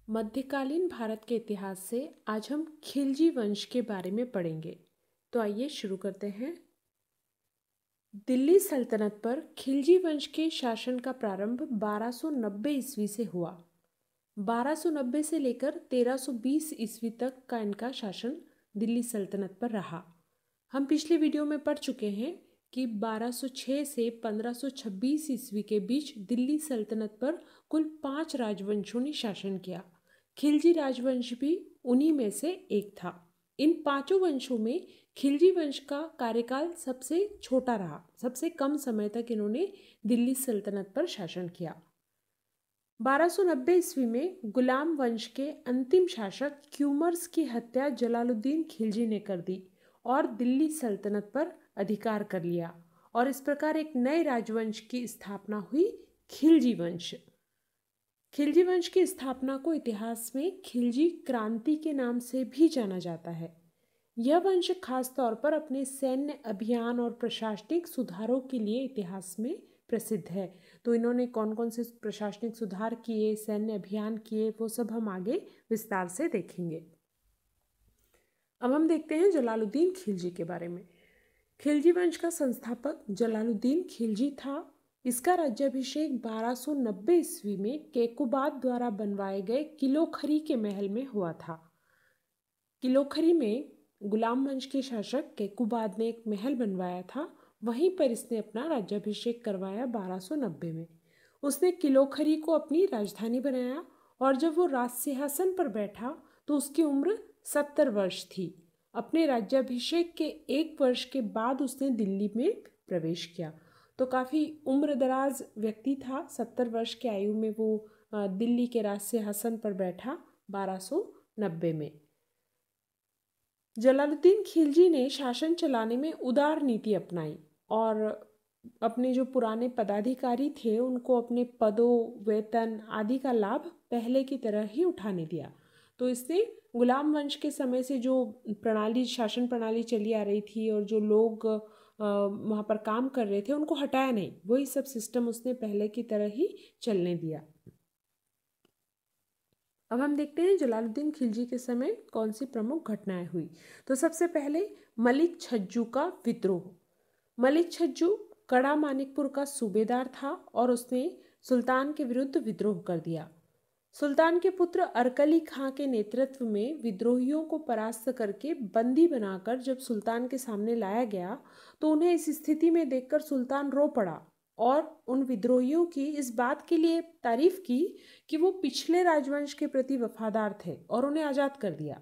मध्यकालीन भारत के इतिहास से आज हम खिलजी वंश के बारे में पढ़ेंगे। तो आइए शुरू करते हैं। दिल्ली सल्तनत पर खिलजी वंश के शासन का प्रारंभ 1290 ईस्वी से हुआ। 1290 से लेकर 1320 ईस्वी तक का इनका शासन दिल्ली सल्तनत पर रहा। हम पिछले वीडियो में पढ़ चुके हैं कि 1206 से 1526 ईस्वी के बीच दिल्ली सल्तनत पर कुल 5 राजवंशों ने शासन किया। खिलजी राजवंश भी उन्हीं में से एक था। इन पांचों वंशों में खिलजी वंश का कार्यकाल सबसे छोटा रहा। सबसे कम समय तक इन्होंने दिल्ली सल्तनत पर शासन किया। 1290 ईस्वी में गुलाम वंश के अंतिम शासक क्यूमर्स की हत्या जलालुद्दीन खिलजी ने कर दी और दिल्ली सल्तनत पर अधिकार कर लिया और इस प्रकार एक नए राजवंश की स्थापना हुई, खिलजी वंश। खिलजी वंश की स्थापना को इतिहास में खिलजी क्रांति के नाम से भी जाना जाता है। यह वंश खास तौर पर अपने सैन्य अभियान और प्रशासनिक सुधारों के लिए इतिहास में प्रसिद्ध है। तो इन्होंने कौन कौन से प्रशासनिक सुधार किए, सैन्य अभियान किए, वो सब हम आगे विस्तार से देखेंगे। अब हम देखते हैं जलालुद्दीन खिलजी के बारे में। खिलजी वंश का संस्थापक जलालुद्दीन खिलजी था। इसका राज्याभिषेक 1290 ईस्वी में केकुबाद द्वारा बनवाए गए किलोखरी के महल में हुआ था। किलोखरी में गुलाम वंश के शासक केकुबाद ने एक महल बनवाया था। वहीं पर इसने अपना राज्याभिषेक करवाया 1290 में। उसने किलोखरी को अपनी राजधानी बनाया और जब वो राज सिंहासन पर बैठा तो उसकी उम्र 70 वर्ष थी। अपने राज्याभिषेक के 1 वर्ष के बाद उसने दिल्ली में प्रवेश किया। तो काफ़ी उम्रदराज व्यक्ति था। 70 वर्ष की आयु में वो दिल्ली के राज सिंहासन पर बैठा 1290 में। जलालुद्दीन खिलजी ने शासन चलाने में उदार नीति अपनाई और अपने जो पुराने पदाधिकारी थे उनको अपने पदों, वेतन आदि का लाभ पहले की तरह ही उठाने दिया। तो इसने गुलाम वंश के समय से जो प्रणाली, शासन प्रणाली चली आ रही थी और जो लोग वहाँ पर काम कर रहे थे उनको हटाया नहीं, वही सब सिस्टम उसने पहले की तरह ही चलने दिया। अब हम देखते हैं जलालुद्दीन खिलजी के समय कौन सी प्रमुख घटनाएं हुई। तो सबसे पहले मलिक छज्जू का विद्रोह। मलिक छज्जू कड़ा मानिकपुर का सूबेदार था और उसने सुल्तान के विरुद्ध विद्रोह कर दिया। सुल्तान के पुत्र अरकली खां के नेतृत्व में विद्रोहियों को परास्त करके बंदी बनाकर जब सुल्तान के सामने लाया गया तो उन्हें इस स्थिति में देखकर सुल्तान रो पड़ा और उन विद्रोहियों की इस बात के लिए तारीफ की कि वो पिछले राजवंश के प्रति वफादार थे और उन्हें आज़ाद कर दिया।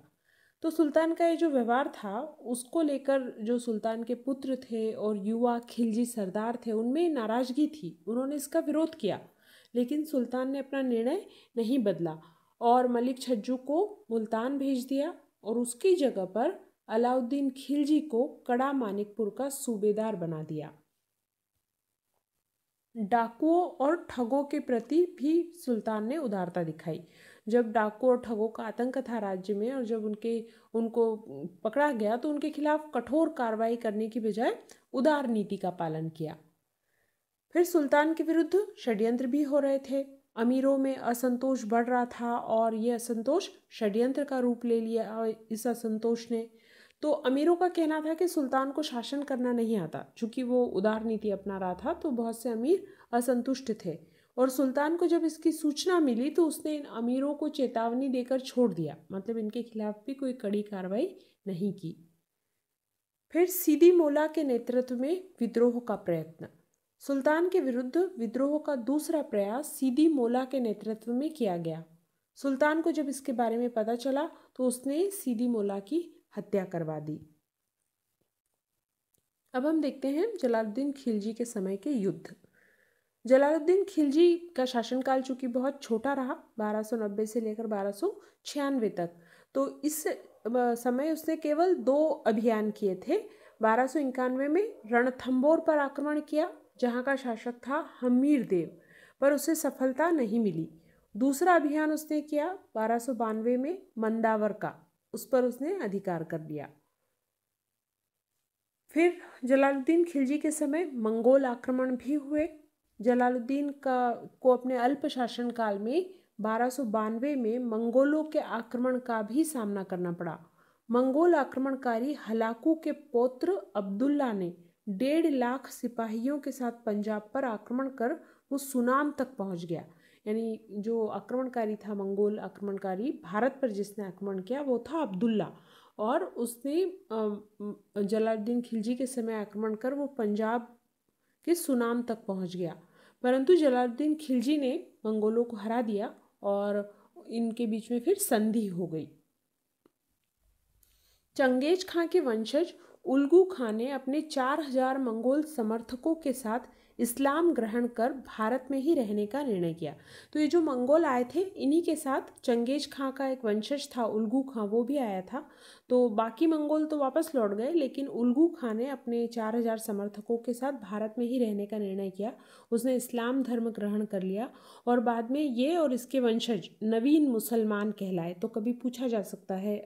तो सुल्तान का ये जो व्यवहार था उसको लेकर जो सुल्तान के पुत्र थे और युवा खिलजी सरदार थे उनमें नाराज़गी थी। उन्होंने इसका विरोध किया, लेकिन सुल्तान ने अपना निर्णय नहीं बदला और मलिक छज्जू को मुल्तान भेज दिया और उसकी जगह पर अलाउद्दीन खिलजी को कड़ा मानिकपुर का सूबेदार बना दिया। डाकुओं और ठगों के प्रति भी सुल्तान ने उदारता दिखाई। जब डाकुओं और ठगों का आतंक था राज्य में और जब उनको पकड़ा गया तो उनके खिलाफ कठोर कार्रवाई करने की बजाय उदार नीति का पालन किया। फिर सुल्तान के विरुद्ध षड्यंत्र भी हो रहे थे। अमीरों में असंतोष बढ़ रहा था और ये असंतोष षड्यंत्र का रूप ले लिया। इस असंतोष ने तो अमीरों का कहना था कि सुल्तान को शासन करना नहीं आता। चूंकि वो उदार नीति अपना रहा था तो बहुत से अमीर असंतुष्ट थे और सुल्तान को जब इसकी सूचना मिली तो उसने इन अमीरों को चेतावनी देकर छोड़ दिया, मतलब इनके खिलाफ भी कोई कड़ी कार्रवाई नहीं की। फिर सीदी मौला के नेतृत्व में विद्रोह का प्रयत्न। सुल्तान के विरुद्ध विद्रोह का दूसरा प्रयास सीदी मौला के नेतृत्व में किया गया। सुल्तान को जब इसके बारे में पता चला तो उसने सीदी मौला की हत्या करवा दी। अब हम देखते हैं जलालुद्दीन खिलजी के समय के युद्ध। जलालुद्दीन खिलजी का शासनकाल चूंकि बहुत छोटा रहा, 1290 से लेकर 1296 तक, तो इस समय उसने केवल 2 अभियान किए थे। 1291 में रणथंबोर पर आक्रमण किया जहाँ का शासक था हमीर देव, पर उसे सफलता नहीं मिली। दूसरा अभियान उसने किया 1292 में मंदावर का, उस पर उसने अधिकार कर लिया। फिर जलालुद्दीन खिलजी के समय मंगोल आक्रमण भी हुए। जलालुद्दीन को अपने अल्प शासन काल में 1292 में मंगोलों के आक्रमण का भी सामना करना पड़ा। मंगोल आक्रमणकारी हलाकू के पौत्र अब्दुल्ला ने 1.5 लाख सिपाहियों के साथ पंजाब पर आक्रमण कर वो सुनाम तक पहुंच गया। यानी जो आक्रमणकारी था, मंगोल आक्रमणकारी भारत पर जिसने आक्रमण किया वो था अब्दुल्ला, और उसने जलालुद्दीन खिलजी के समय आक्रमण कर वो पंजाब के सुनाम तक पहुंच गया। परंतु जलालुद्दीन खिलजी ने मंगोलों को हरा दिया और इनके बीच में फिर संधि हो गई। चंगेज खां के वंशज उल्गू खां ने अपने 4000 मंगोल समर्थकों के साथ इस्लाम ग्रहण कर भारत में ही रहने का निर्णय किया। तो ये जो मंगोल आए थे, इन्हीं के साथ चंगेज खां का एक वंशज था उल्गू खां, वो भी आया था। तो बाकी मंगोल तो वापस लौट गए, लेकिन उल्गू खां ने अपने 4000 समर्थकों के साथ भारत में ही रहने का निर्णय किया। उसने इस्लाम धर्म ग्रहण कर लिया और बाद में ये और इसके वंशज नवीन मुसलमान कहलाए। तो कभी पूछा जा सकता है,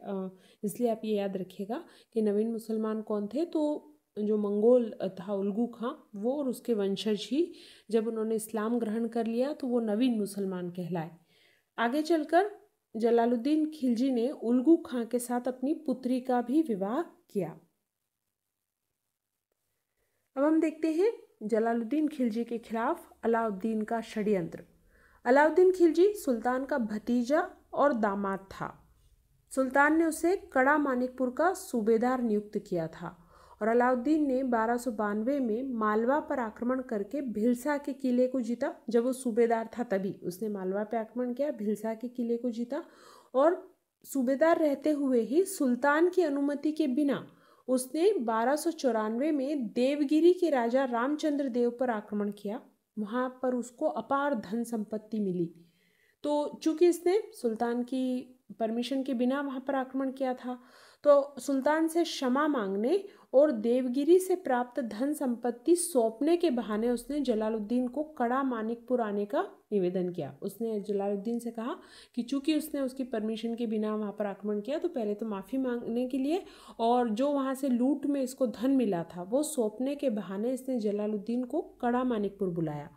इसलिए आप ये याद रखिएगा कि नवीन मुसलमान कौन थे। तो जो मंगोल था उल्गू खां, वो और उसके वंशज ही जब उन्होंने इस्लाम ग्रहण कर लिया तो वो नवीन मुसलमान कहलाए। आगे चलकर जलालुद्दीन खिलजी ने उल्गू खां के साथ अपनी पुत्री का भी विवाह किया। अब हम देखते हैं जलालुद्दीन खिलजी के खिलाफ अलाउद्दीन का षड्यंत्र। अलाउद्दीन खिलजी सुल्तान का भतीजा और दामाद था। सुल्तान ने उसे कड़ा मानिकपुर का सूबेदार नियुक्त किया था और अलाउद्दीन ने 1292 में मालवा पर आक्रमण करके भिलसा के किले को जीता। जब वो सूबेदार था तभी उसने मालवा पर आक्रमण किया, भिलसा के किले को जीता, और सूबेदार रहते हुए ही सुल्तान की अनुमति के बिना उसने 1294 में देवगिरी के राजा रामचंद्र देव पर आक्रमण किया। वहाँ पर उसको अपार धन संपत्ति मिली। तो चूंकि इसने सुल्तान की परमिशन के बिना वहाँ पर आक्रमण किया था, तो सुल्तान से क्षमा मांगने और देवगिरी से प्राप्त धन संपत्ति सौंपने के बहाने उसने जलालुद्दीन को कड़ा मानिकपुर आने का निवेदन किया। उसने जलालुद्दीन से कहा कि चूंकि उसने उसकी परमिशन के बिना वहाँ पर आक्रमण किया, तो पहले तो माफ़ी मांगने के लिए, और जो वहाँ से लूट में इसको धन मिला था वो सौंपने के बहाने इसने जलालुद्दीन को कड़ा मानिकपुर बुलाया।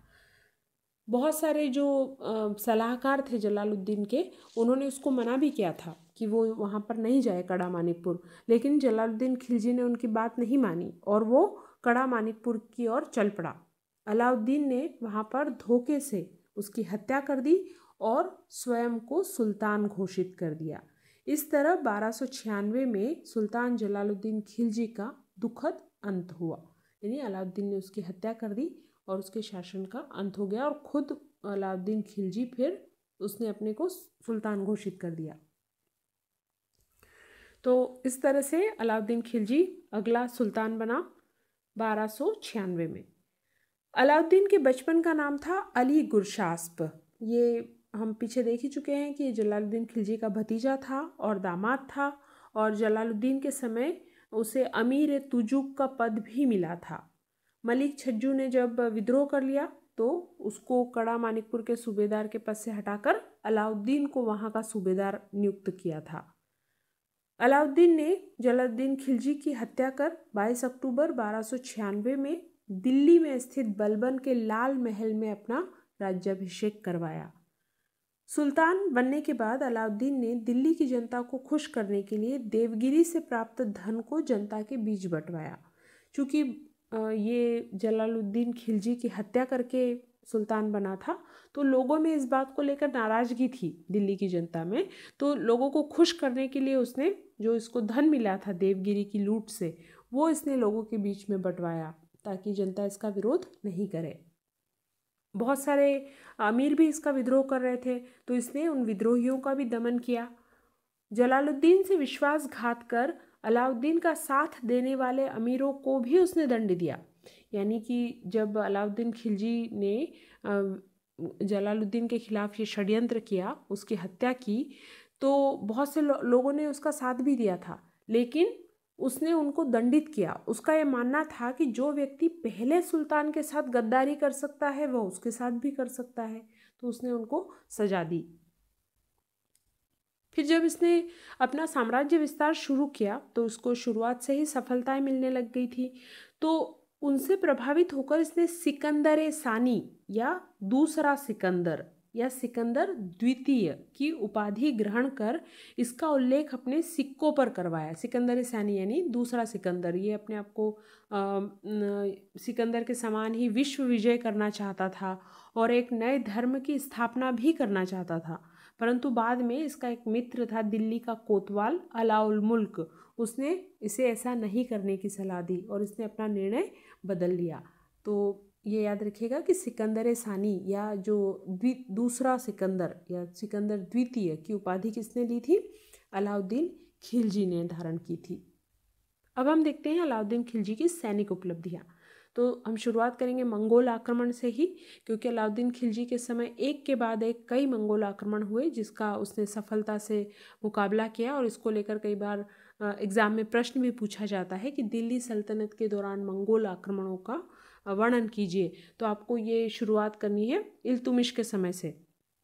बहुत सारे जो सलाहकार थे जलालुद्दीन के, उन्होंने उसको मना भी किया था कि वो वहाँ पर नहीं जाए कड़ा मानिकपुर, लेकिन जलालुद्दीन खिलजी ने उनकी बात नहीं मानी और वो कड़ा मानिकपुर की ओर चल पड़ा। अलाउद्दीन ने वहाँ पर धोखे से उसकी हत्या कर दी और स्वयं को सुल्तान घोषित कर दिया। इस तरह 1296 में सुल्तान जलालुद्दीन खिलजी का दुखद अंत हुआ। यानी अलाउद्दीन ने उसकी हत्या कर दी और उसके शासन का अंत हो गया, और खुद अलाउद्दीन खिलजी फिर उसने अपने को सुल्तान घोषित कर दिया। तो इस तरह से अलाउद्दीन खिलजी अगला सुल्तान बना 1296 में। अलाउद्दीन के बचपन का नाम था अली गुरशास्प। ये हम पीछे देख ही चुके हैं कि जलालुद्दीन खिलजी का भतीजा था और दामाद था, और जलालुद्दीन के समय उसे अमीर तुजुक का पद भी मिला था। मलिक छज्जू ने जब विद्रोह कर लिया तो उसको कड़ा मानिकपुर के सूबेदार के पद से हटाकर अलाउद्दीन को वहाँ का सूबेदार नियुक्त किया था। अलाउद्दीन ने जलालुद्दीन खिलजी की हत्या कर 22 अक्टूबर 1296 में दिल्ली में स्थित बलबन के लाल महल में अपना राज्याभिषेक करवाया। सुल्तान बनने के बाद अलाउद्दीन ने दिल्ली की जनता को खुश करने के लिए देवगिरी से प्राप्त धन को जनता के बीच बंटवाया। चूँकि ये जलालुद्दीन खिलजी की हत्या करके सुल्तान बना था, तो लोगों में इस बात को लेकर नाराज़गी थी दिल्ली की जनता में। तो लोगों को खुश करने के लिए उसने जो इसको धन मिला था देवगिरी की लूट से, वो इसने लोगों के बीच में बंटवाया ताकि जनता इसका विरोध नहीं करे। बहुत सारे अमीर भी इसका विद्रोह कर रहे थे, तो इसने उन विद्रोहियों का भी दमन किया। जलालुद्दीन से विश्वासघात कर अलाउद्दीन का साथ देने वाले अमीरों को भी उसने दंड दिया। यानी कि जब अलाउद्दीन खिलजी ने जलालुद्दीन के खिलाफ ये षड्यंत्र किया, उसकी हत्या की, तो बहुत से लोगों ने उसका साथ भी दिया था, लेकिन उसने उनको दंडित किया। उसका ये मानना था कि जो व्यक्ति पहले सुल्तान के साथ गद्दारी कर सकता है वह उसके साथ भी कर सकता है, तो उसने उनको सजा दी। फिर जब इसने अपना साम्राज्य विस्तार शुरू किया तो उसको शुरुआत से ही सफलताएं मिलने लग गई थी। तो उनसे प्रभावित होकर इसने सिकंदर सानी या दूसरा सिकंदर, या सिकंदर द्वितीय की उपाधि ग्रहण कर इसका उल्लेख अपने सिक्कों पर करवाया। सिकंदर सानी यानी दूसरा सिकंदर, ये अपने आप को सिकंदर के समान ही विश्व विजय करना चाहता था और एक नए धर्म की स्थापना भी करना चाहता था। परंतु बाद में इसका एक मित्र था दिल्ली का कोतवाल अलाउल मुल्क, उसने इसे ऐसा नहीं करने की सलाह दी और इसने अपना निर्णय बदल लिया। तो ये याद रखिएगा कि सिकंदर सानी या जो दूसरा सिकंदर या सिकंदर द्वितीय की उपाधि किसने ली थी? अलाउद्दीन खिलजी ने धारण की थी। अब हम देखते हैं अलाउद्दीन खिलजी की सैनिक उपलब्धियां। तो हम शुरुआत करेंगे मंगोल आक्रमण से ही, क्योंकि अलाउद्दीन खिलजी के समय एक के बाद एक कई मंगोल आक्रमण हुए जिसका उसने सफलता से मुकाबला किया। और इसको लेकर कई बार एग्जाम में प्रश्न भी पूछा जाता है कि दिल्ली सल्तनत के दौरान मंगोल आक्रमणों का वर्णन कीजिए। तो आपको ये शुरुआत करनी है इल्तुमिश के समय से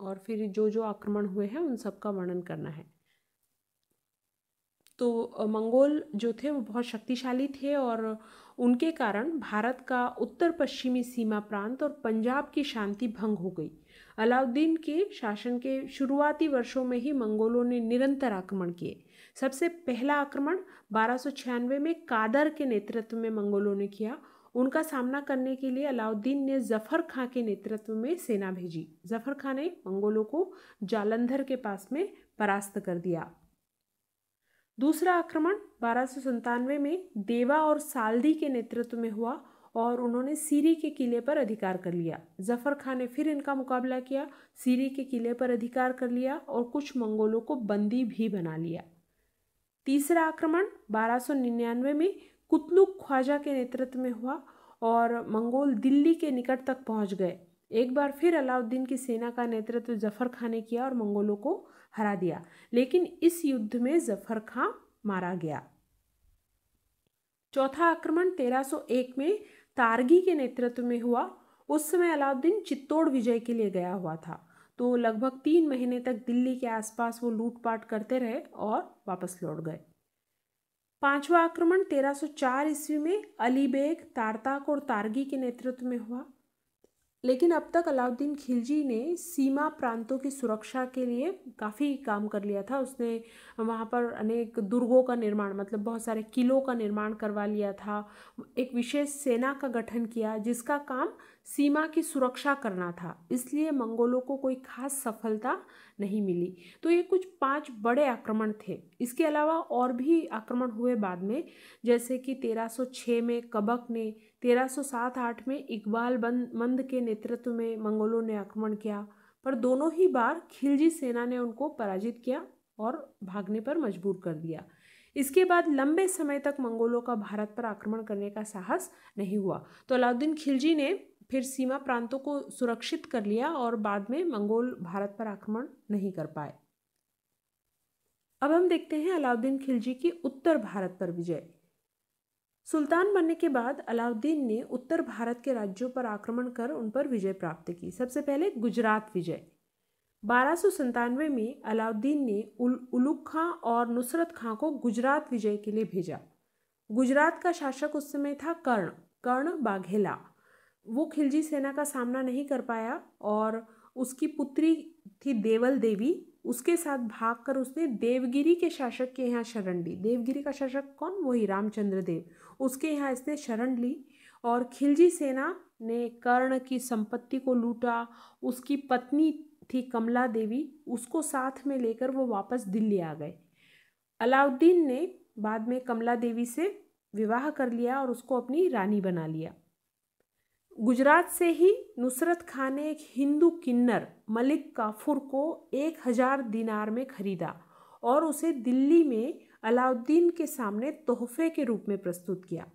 और फिर जो जो आक्रमण हुए हैं उन सब का वर्णन करना है। तो मंगोल जो थे वो बहुत शक्तिशाली थे और उनके कारण भारत का उत्तर पश्चिमी सीमा प्रांत और पंजाब की शांति भंग हो गई। अलाउद्दीन के शासन के शुरुआती वर्षों में ही मंगोलों ने निरंतर आक्रमण किए। सबसे पहला आक्रमण 1296 में कादर के नेतृत्व में मंगोलों ने किया। उनका सामना करने के लिए अलाउद्दीन ने जफर खां के नेतृत्व में सेना भेजी। जफर खां ने मंगोलों को जालंधर के पास में परास्त कर दिया। दूसरा आक्रमण 1297 में देवा और साल्दी के नेतृत्व में हुआ और उन्होंने सीरी के किले पर अधिकार कर लिया। जफर खां ने फिर इनका मुकाबला किया, सीरी के किले पर अधिकार कर लिया और कुछ मंगोलों को बंदी भी बना लिया। तीसरा आक्रमण 1299 में कुतलुक ख्वाजा के नेतृत्व में हुआ और मंगोल दिल्ली के निकट तक पहुंच गए। एक बार फिर अलाउद्दीन की सेना का नेतृत्व जफर खां ने किया और मंगोलों को हरा दिया, लेकिन इस युद्ध में जफर खां मारा गया। चौथा आक्रमण 1301 में तारगी के नेतृत्व में हुआ। उस समय अलाउद्दीन चित्तौड़ विजय के लिए गया हुआ था, तो लगभग 3 महीने तक दिल्ली के आसपास वो लूटपाट करते रहे और वापस लौट गए। पांचवा आक्रमण 1304 ईस्वी में अली बेग, तारताक और तारगी के नेतृत्व में हुआ। लेकिन अब तक अलाउद्दीन खिलजी ने सीमा प्रांतों की सुरक्षा के लिए काफ़ी काम कर लिया था। उसने वहाँ पर अनेक दुर्गों का निर्माण, मतलब बहुत सारे किलों का निर्माण करवा लिया था। एक विशेष सेना का गठन किया जिसका काम सीमा की सुरक्षा करना था, इसलिए मंगोलों को कोई खास सफलता नहीं मिली। तो ये कुछ 5 बड़े आक्रमण थे। इसके अलावा और भी आक्रमण हुए बाद में, जैसे कि 1306 में कबक ने, 1307-8 में इकबाल मंद के नेतृत्व में मंगोलों ने आक्रमण किया, पर दोनों ही बार खिलजी सेना ने उनको पराजित किया और भागने पर मजबूर कर दिया। इसके बाद लंबे समय तक मंगोलों का भारत पर आक्रमण करने का साहस नहीं हुआ। तो अलाउद्दीन खिलजी ने फिर सीमा प्रांतों को सुरक्षित कर लिया और बाद में मंगोल भारत पर आक्रमण नहीं कर पाए। अब हम देखते हैं अलाउद्दीन खिलजी की उत्तर भारत पर विजय। सुल्तान बनने के बाद अलाउद्दीन ने उत्तर भारत के राज्यों पर आक्रमण कर उन पर विजय प्राप्त की। सबसे पहले गुजरात विजय। 1297 में अलाउद्दीन ने उलुग खां और नुसरत खां को गुजरात विजय के लिए भेजा। गुजरात का शासक उस समय था कर्ण बाघेला। वो खिलजी सेना का सामना नहीं कर पाया और उसकी पुत्री थी देवल देवी, उसके साथ भागकर उसने देवगिरी के शासक के यहाँ शरण ली। देवगिरी का शासक कौन? वही रामचंद्र देव। उसके यहाँ इसने शरण ली और खिलजी सेना ने कर्ण की संपत्ति को लूटा। उसकी पत्नी थी कमला देवी, उसको साथ में लेकर वो वापस दिल्ली आ गए। अलाउद्दीन ने बाद में कमला देवी से विवाह कर लिया और उसको अपनी रानी बना लिया। गुजरात से ही नुसरत खां ने एक हिंदू किन्नर मलिक काफूर को 1000 दिनार में खरीदा और उसे दिल्ली में अलाउद्दीन के सामने तोहफे के रूप में प्रस्तुत किया।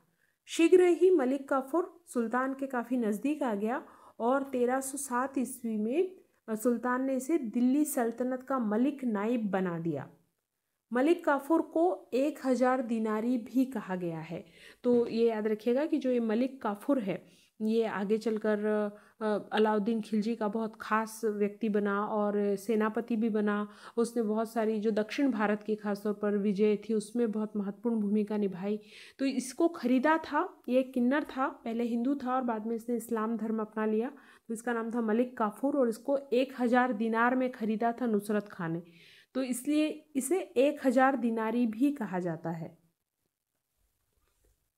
शीघ्र ही मलिक काफूर सुल्तान के काफ़ी नज़दीक आ गया और 1307 ईस्वी में सुल्तान ने इसे दिल्ली सल्तनत का मलिक नाइब बना दिया। मलिक काफूर को 1000 दिनारी भी कहा गया है। तो ये याद रखिएगा कि जो ये मलिक काफूर है ये आगे चलकर अलाउद्दीन खिलजी का बहुत खास व्यक्ति बना और सेनापति भी बना। उसने बहुत सारी जो दक्षिण भारत की खासतौर पर विजय थी उसमें बहुत महत्वपूर्ण भूमिका निभाई। तो इसको खरीदा था, ये किन्नर था, पहले हिंदू था और बाद में इसने इस्लाम धर्म अपना लिया। तो इसका नाम था मलिक काफूर और इसको 1000 दिनार में खरीदा था नुसरत खान ने, तो इसलिए इसे 1000 दिनारी भी कहा जाता है।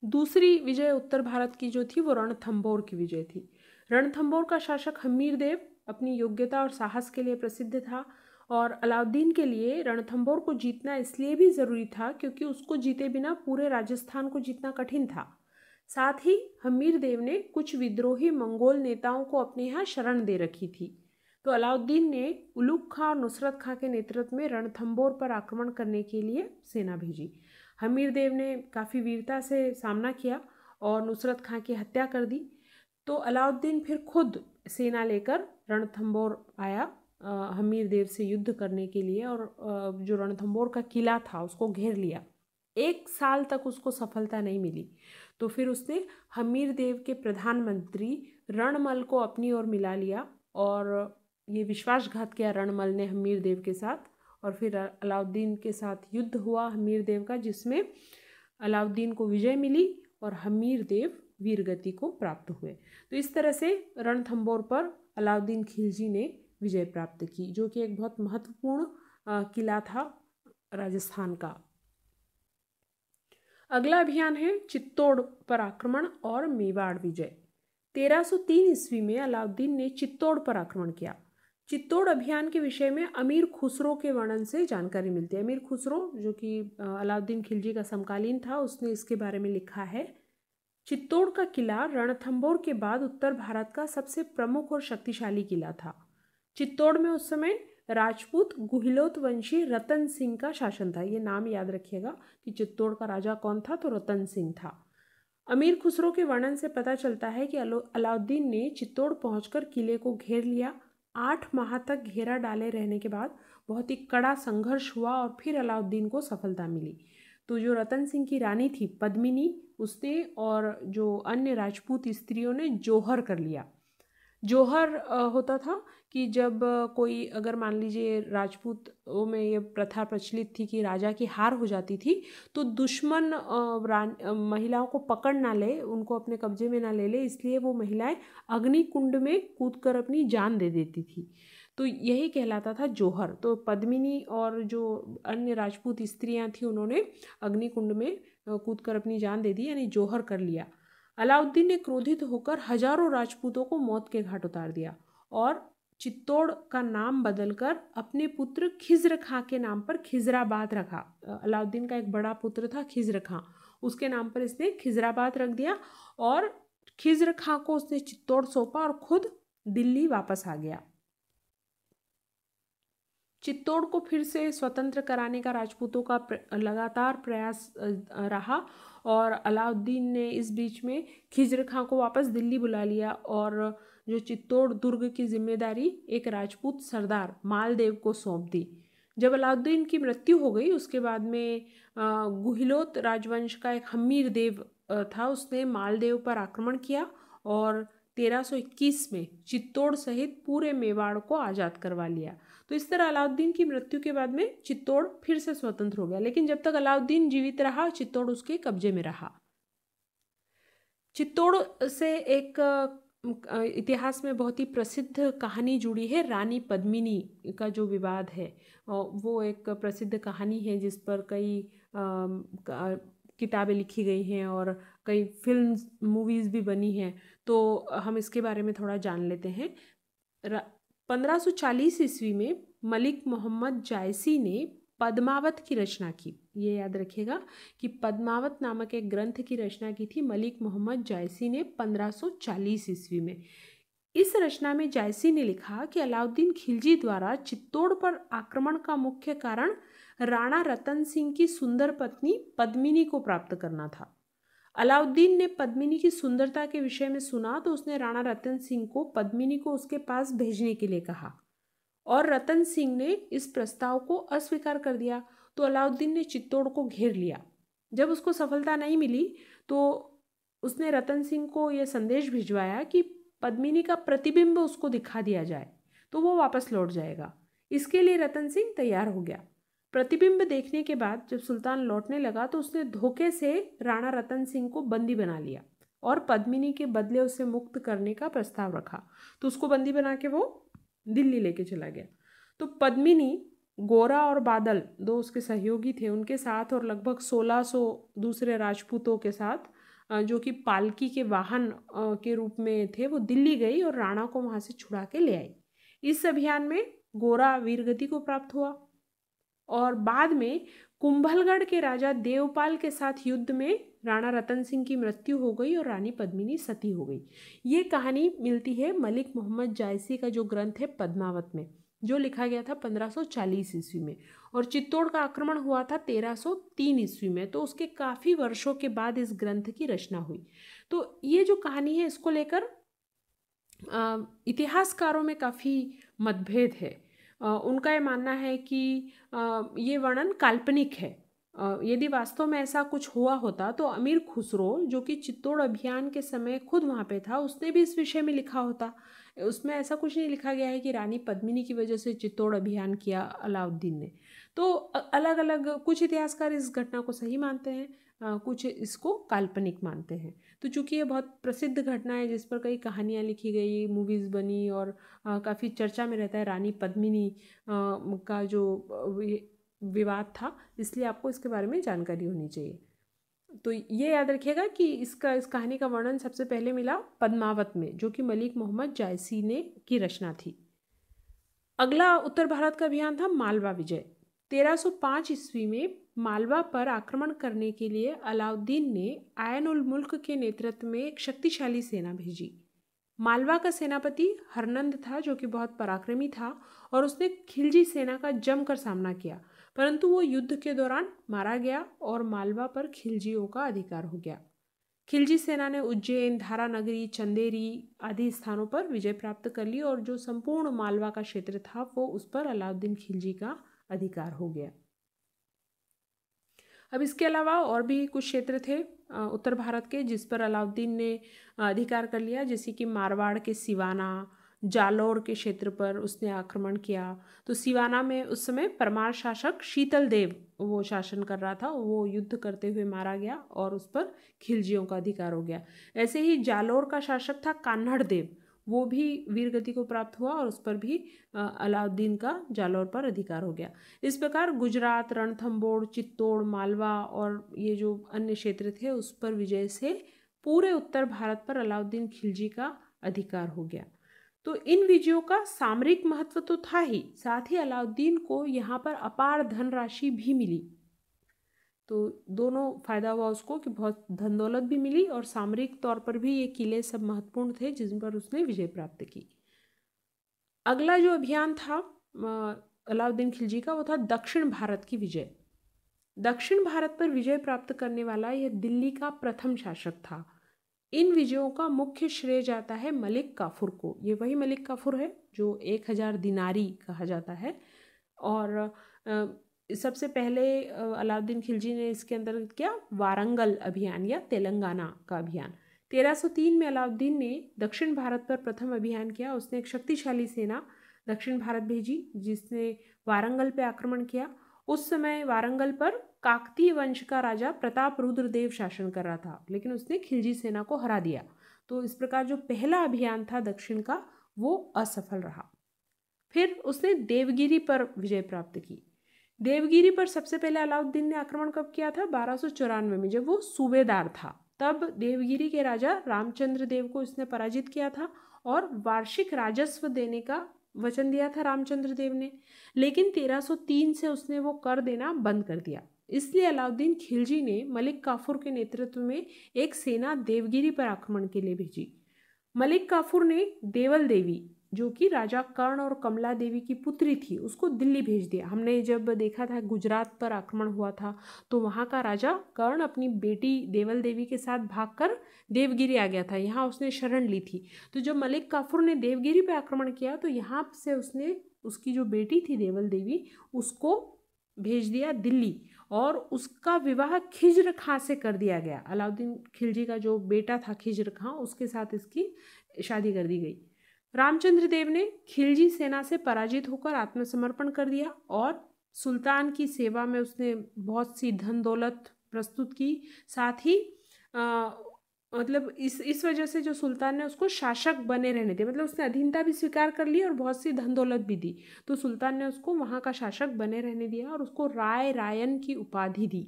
दूसरी विजय उत्तर भारत की जो थी वो रणथंभौर की विजय थी। रणथंभौर का शासक हम्मीर देव अपनी योग्यता और साहस के लिए प्रसिद्ध था और अलाउद्दीन के लिए रणथंभौर को जीतना इसलिए भी ज़रूरी था क्योंकि उसको जीते बिना पूरे राजस्थान को जीतना कठिन था। साथ ही हम्मीर देव ने कुछ विद्रोही मंगोल नेताओं को अपने यहाँ शरण दे रखी थी। तो अलाउद्दीन ने उलुग खां और नुसरत खां के नेतृत्व में रणथंभौर पर आक्रमण करने के लिए सेना भेजी। हम्मीर देव ने काफ़ी वीरता से सामना किया और नुसरत खां की हत्या कर दी। तो अलाउद्दीन फिर खुद सेना लेकर रणथंभौर आया हम्मीर देव से युद्ध करने के लिए और जो रणथंभौर का किला था उसको घेर लिया। 1 साल तक उसको सफलता नहीं मिली, तो फिर उसने हम्मीर देव के प्रधानमंत्री रणमल को अपनी ओर मिला लिया और ये विश्वासघात किया रणमल ने हम्मीर देव के साथ, और फिर अलाउद्दीन के साथ युद्ध हुआ हम्मीर देव का, जिसमें अलाउद्दीन को विजय मिली और हम्मीर देव वीरगति को प्राप्त हुए। तो इस तरह से रणथंभौर पर अलाउद्दीन खिलजी ने विजय प्राप्त की, जो कि एक बहुत महत्वपूर्ण किला था राजस्थान का। अगला अभियान है चित्तौड़ पर आक्रमण और मेवाड़ विजय। 1303 ईस्वी में अलाउद्दीन ने चित्तौड़ पर आक्रमण किया। चित्तौड़ अभियान के विषय में अमीर खुसरो के वर्णन से जानकारी मिलती है। अमीर खुसरो जो कि अलाउद्दीन खिलजी का समकालीन था, उसने इसके बारे में लिखा है, चित्तौड़ का किला रणथंभौर के बाद उत्तर भारत का सबसे प्रमुख और शक्तिशाली किला था। चित्तौड़ में उस समय राजपूत गुहिलोत वंशी रतन सिंह का शासन था। ये नाम याद रखिएगा कि चित्तौड़ का राजा कौन था, तो रतन सिंह था। अमीर खुसरो के वर्णन से पता चलता है कि अलाउद्दीन ने चित्तौड़ पहुंचकर किले को घेर लिया। 8 माह तक घेरा डाले रहने के बाद बहुत ही कड़ा संघर्ष हुआ और फिर अलाउद्दीन को सफलता मिली। तो जो रतन सिंह की रानी थी पद्मिनी, उसने और जो अन्य राजपूत स्त्रियों ने जोहर कर लिया। जोहर होता था कि जब कोई, अगर मान लीजिए राजपूतों में ये प्रथा प्रचलित थी कि राजा की हार हो जाती थी तो दुश्मन महिलाओं को पकड़ ना ले, उनको अपने कब्जे में ना ले ले, इसलिए वो महिलाएं अग्नि कुंड में कूदकर अपनी जान दे देती थी। तो यही कहलाता था जोहर। तो पद्मिनी और जो अन्य राजपूत स्त्रियां थी उन्होंने अग्नि कुंड में कूदकर अपनी जान दे दी, यानी जोहर कर लिया। अलाउद्दीन ने क्रोधित होकर हजारों राजपूतों को मौत के घाट उतार दिया और चित्तौड़ का नाम बदलकर अपने पुत्र खिज्र खां के नाम पर खिजराबाद रखा। अलाउद्दीन का एक बड़ा पुत्र था खिज्र खां, उसके नाम पर इसने खिजराबाद रख दिया और खिज्र खां को उसने चित्तौड़ सौंपा और खुद दिल्ली वापस आ गया। चित्तौड़ को फिर से स्वतंत्र कराने का राजपूतों का लगातार प्रयास रहा और अलाउद्दीन ने इस बीच में खिज्र खां को वापस दिल्ली बुला लिया और जो चित्तौड़ दुर्ग की जिम्मेदारी एक राजपूत सरदार मालदेव को सौंप दी। जब अलाउद्दीन की मृत्यु हो गई उसके बाद में गुहिलोत राजवंश का एक हम्मीर देव था, उसने मालदेव पर आक्रमण किया और 1321 में चित्तौड़ सहित पूरे मेवाड़ को आज़ाद करवा लिया। तो इस तरह अलाउद्दीन की मृत्यु के बाद में चित्तौड़ फिर से स्वतंत्र हो गया, लेकिन जब तक अलाउद्दीन जीवित रहा चित्तौड़ उसके कब्जे में रहा। चित्तौड़ से एक इतिहास में बहुत ही प्रसिद्ध कहानी जुड़ी है, रानी पद्मिनी का जो विवाद है वो एक प्रसिद्ध कहानी है जिस पर कई किताबें लिखी गई हैं और कई फिल्म्स मूवीज़ भी बनी हैं। तो हम इसके बारे में थोड़ा जान लेते हैं। 1540 ईस्वी में मलिक मोहम्मद जायसी ने पद्मावत की रचना की। ये याद रखिएगा कि पद्मावत नामक एक ग्रंथ की रचना की थी मलिक मोहम्मद जायसी ने 1540 ईस्वी में। इस रचना में जायसी ने लिखा कि अलाउद्दीन खिलजी द्वारा चित्तौड़ पर आक्रमण का मुख्य कारण राणा रतन सिंह की सुंदर पत्नी पद्मिनी को प्राप्त करना था। अलाउद्दीन ने पद्मिनी की सुंदरता के विषय में सुना तो उसने राणा रतन सिंह को पद्मिनी को उसके पास भेजने के लिए कहा और रतन सिंह ने इस प्रस्ताव को अस्वीकार कर दिया। तो अलाउद्दीन ने चित्तौड़ को घेर लिया। जब उसको सफलता नहीं मिली तो उसने रतन सिंह को यह संदेश भिजवाया कि पद्मिनी का प्रतिबिंब उसको दिखा दिया जाए तो वो वापस लौट जाएगा। इसके लिए रतन सिंह तैयार हो गया। प्रतिबिंब देखने के बाद जब सुल्तान लौटने लगा तो उसने धोखे से राणा रतन सिंह को बंदी बना लिया और पद्मिनी के बदले उसे मुक्त करने का प्रस्ताव रखा। तो उसको बंदी बना के वो दिल्ली लेके चला गया। तो पद्मिनी गोरा और बादल दो उसके सहयोगी थे, उनके साथ और लगभग 1600 दूसरे राजपूतों के साथ जो कि पालकी के वाहन के रूप में थे, वो दिल्ली गई और राणा को वहाँ से छुड़ा के ले आई। इस अभियान में गोरा वीरगति को प्राप्त हुआ और बाद में कुंभलगढ़ के राजा देवपाल के साथ युद्ध में राणा रतन सिंह की मृत्यु हो गई और रानी पद्मिनी सती हो गई। ये कहानी मिलती है मलिक मोहम्मद जायसी का जो ग्रंथ है पद्मावत में, जो लिखा गया था 1540 ईस्वी में, और चित्तौड़ का आक्रमण हुआ था 1303 ईस्वी में। तो उसके काफ़ी वर्षों के बाद इस ग्रंथ की रचना हुई। तो ये जो कहानी है इसको लेकर इतिहासकारों में काफ़ी मतभेद है। उनका ये मानना है कि ये वर्णन काल्पनिक है। यदि वास्तव में ऐसा कुछ हुआ होता तो अमीर खुसरो, जो कि चित्तौड़ अभियान के समय खुद वहाँ पे था, उसने भी इस विषय में लिखा होता। उसमें ऐसा कुछ नहीं लिखा गया है कि रानी पद्मिनी की वजह से चित्तौड़ अभियान किया अलाउद्दीन ने। तो अलग अलग कुछ इतिहासकार इस घटना को सही मानते हैं, कुछ इसको काल्पनिक मानते हैं। तो चूंकि ये बहुत प्रसिद्ध घटना है जिस पर कई कहानियाँ लिखी गई, मूवीज़ बनी और काफ़ी चर्चा में रहता है रानी पद्मिनी का जो विवाद था, इसलिए आपको इसके बारे में जानकारी होनी चाहिए। तो ये याद रखिएगा कि इस कहानी का वर्णन सबसे पहले मिला पद्मावत में, जो कि मलिक मोहम्मद जायसी ने की रचना थी। अगला उत्तर भारत का अभियान था मालवा विजय। 1305 ईस्वी में मालवा पर आक्रमण करने के लिए अलाउद्दीन ने आयन उल मुल्क के नेतृत्व में एक शक्तिशाली सेना भेजी। मालवा का सेनापति हरनंद था, जो कि बहुत पराक्रमी था और उसने खिलजी सेना का जमकर सामना किया, परंतु वो युद्ध के दौरान मारा गया और मालवा पर खिलजियों का अधिकार हो गया। खिलजी सेना ने उज्जैन, धारानगरी, चंदेरी आदि स्थानों पर विजय प्राप्त कर ली और जो संपूर्ण मालवा का क्षेत्र था वो उस पर अलाउद्दीन खिलजी का अधिकार हो गया। अब इसके अलावा और भी कुछ क्षेत्र थे उत्तर भारत के जिस पर अलाउद्दीन ने अधिकार कर लिया, जैसे कि मारवाड़ के सिवाना, जालौर के क्षेत्र पर उसने आक्रमण किया। तो सिवाना में उस समय परमार शासक शीतल देव वो शासन कर रहा था, वो युद्ध करते हुए मारा गया और उस पर खिलजियों का अधिकार हो गया। ऐसे ही जालौर का शासक था कान्हड़ देव, वो भी वीरगति को प्राप्त हुआ और उस पर भी अलाउद्दीन का जालौर पर अधिकार हो गया। इस प्रकार गुजरात, रणथंबोर, चित्तौड़, मालवा और ये जो अन्य क्षेत्र थे उस पर विजय से पूरे उत्तर भारत पर अलाउद्दीन खिलजी का अधिकार हो गया। तो इन विजयों का सामरिक महत्व तो था ही, साथ ही अलाउद्दीन को यहाँ पर अपार धनराशि भी मिली। तो दोनों फायदा हुआ उसको कि बहुत धन दौलत भी मिली और सामरिक तौर पर भी ये किले सब महत्वपूर्ण थे जिन पर उसने विजय प्राप्त की। अगला जो अभियान था अलाउद्दीन खिलजी का वो था दक्षिण भारत की विजय। दक्षिण भारत पर विजय प्राप्त करने वाला यह दिल्ली का प्रथम शासक था। इन विजयों का मुख्य श्रेय जाता है मलिक काफूर को। ये वही मलिक काफूर है जो 1000 दिनारी कहा जाता है। और सबसे पहले अलाउद्दीन खिलजी ने इसके अंतर्गत किया वारंगल अभियान या तेलंगाना का अभियान। 1303 में अलाउद्दीन ने दक्षिण भारत पर प्रथम अभियान किया। उसने एक शक्तिशाली सेना दक्षिण भारत भेजी जिसने वारंगल पे आक्रमण किया। उस समय वारंगल पर काकतीय वंश का राजा प्रताप रुद्रदेव शासन कर रहा था, लेकिन उसने खिलजी सेना को हरा दिया। तो इस प्रकार जो पहला अभियान था दक्षिण का वो असफल रहा। फिर उसने देवगिरी पर विजय प्राप्त की। देवगिरी पर सबसे पहले अलाउद्दीन ने आक्रमण कब किया था? 1294 में, जब वो सूबेदार था। तब देवगिरी के राजा रामचंद्र देव को इसने पराजित किया था और वार्षिक राजस्व देने का वचन दिया था रामचंद्र देव ने, लेकिन 1303 से उसने वो कर देना बंद कर दिया। इसलिए अलाउद्दीन खिलजी ने मलिक काफूर के नेतृत्व में एक सेना देवगिरी पर आक्रमण के लिए भेजी। मलिक काफूर ने देवल देवी, जो कि राजा कर्ण और कमला देवी की पुत्री थी, उसको दिल्ली भेज दिया। हमने जब देखा था गुजरात पर आक्रमण हुआ था तो वहाँ का राजा कर्ण अपनी बेटी देवल देवी के साथ भागकर देवगिरी आ गया था, यहाँ उसने शरण ली थी। तो जब मलिक काफूर ने देवगिरी पर आक्रमण किया तो यहाँ से उसने उसकी जो बेटी थी देवल देवी उसको भेज दिया दिल्ली और उसका विवाह खिज्र खां से कर दिया गया। अलाउद्दीन खिलजी का जो बेटा था खिज्र खां, उसके साथ इसकी शादी कर दी गई। रामचंद्र देव ने खिलजी सेना से पराजित होकर आत्मसमर्पण कर दिया और सुल्तान की सेवा में उसने बहुत सी धन दौलत प्रस्तुत की। साथ ही मतलब इस वजह से जो सुल्तान ने उसको शासक बने रहने दिया, मतलब उसने अधीनता भी स्वीकार कर ली और बहुत सी धन दौलत भी दी। तो सुल्तान ने उसको वहाँ का शासक बने रहने दिया और उसको राय रायन की उपाधि दी।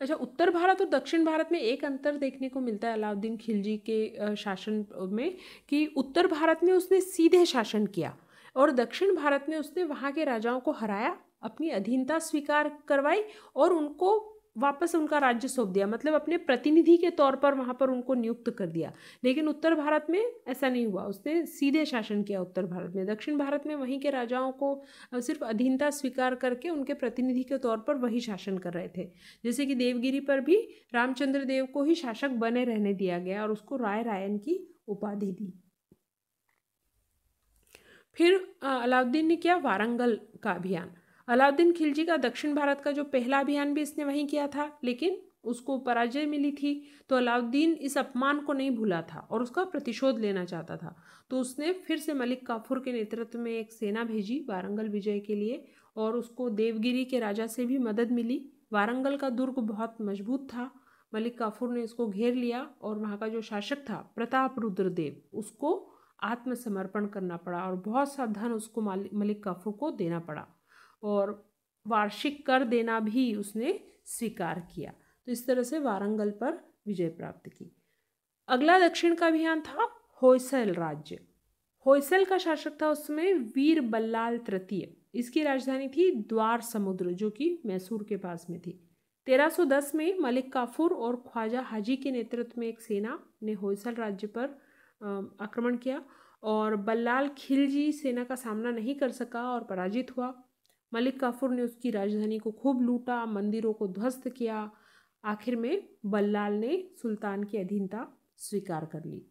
अच्छा, उत्तर भारत और दक्षिण भारत में एक अंतर देखने को मिलता है अलाउद्दीन खिलजी के शासन में, कि उत्तर भारत में उसने सीधे शासन किया और दक्षिण भारत में उसने वहाँ के राजाओं को हराया, अपनी अधीनता स्वीकार करवाई और उनको वापस उनका राज्य सौंप दिया, मतलब अपने प्रतिनिधि के तौर पर वहाँ पर उनको नियुक्त कर दिया। लेकिन उत्तर भारत में ऐसा नहीं हुआ, उसने सीधे शासन किया उत्तर भारत में। दक्षिण भारत में वहीं के राजाओं को सिर्फ अधीनता स्वीकार करके उनके प्रतिनिधि के तौर पर वही शासन कर रहे थे। जैसे कि देवगिरी पर भी रामचंद्र देव को ही शासक बने रहने दिया गया और उसको राय रायन की उपाधि दी। फिर अलाउद्दीन ने किया वारंगल का अभियान। अलाउद्दीन खिलजी का दक्षिण भारत का जो पहला अभियान भी इसने वहीं किया था, लेकिन उसको पराजय मिली थी। तो अलाउद्दीन इस अपमान को नहीं भूला था और उसका प्रतिशोध लेना चाहता था। तो उसने फिर से मलिक काफूर के नेतृत्व में एक सेना भेजी वारंगल विजय के लिए और उसको देवगिरी के राजा से भी मदद मिली। वारंगल का दुर्ग बहुत मजबूत था। मलिक काफूर ने इसको घेर लिया और वहाँ का जो शासक था प्रताप रुद्र देव, उसको आत्मसमर्पण करना पड़ा और बहुत सा धन उसको मलिक काफूर को देना पड़ा और वार्षिक कर देना भी उसने स्वीकार किया। तो इस तरह से वारंगल पर विजय प्राप्त की। अगला दक्षिण का अभियान था होयसल राज्य। होयसल का शासक था उसमें वीर बल्लाल तृतीय। इसकी राजधानी थी द्वार समुद्र, जो कि मैसूर के पास में थी। 1310 में मलिक काफूर और ख्वाजा हाजी के नेतृत्व में एक सेना ने होयसल राज्य पर आक्रमण किया और बल्लाल खिलजी सेना का सामना नहीं कर सका और पराजित हुआ। मलिक काफूर ने उसकी राजधानी को खूब लूटा, मंदिरों को ध्वस्त किया। आखिर में बल्लाल ने सुल्तान की अधीनता स्वीकार कर ली।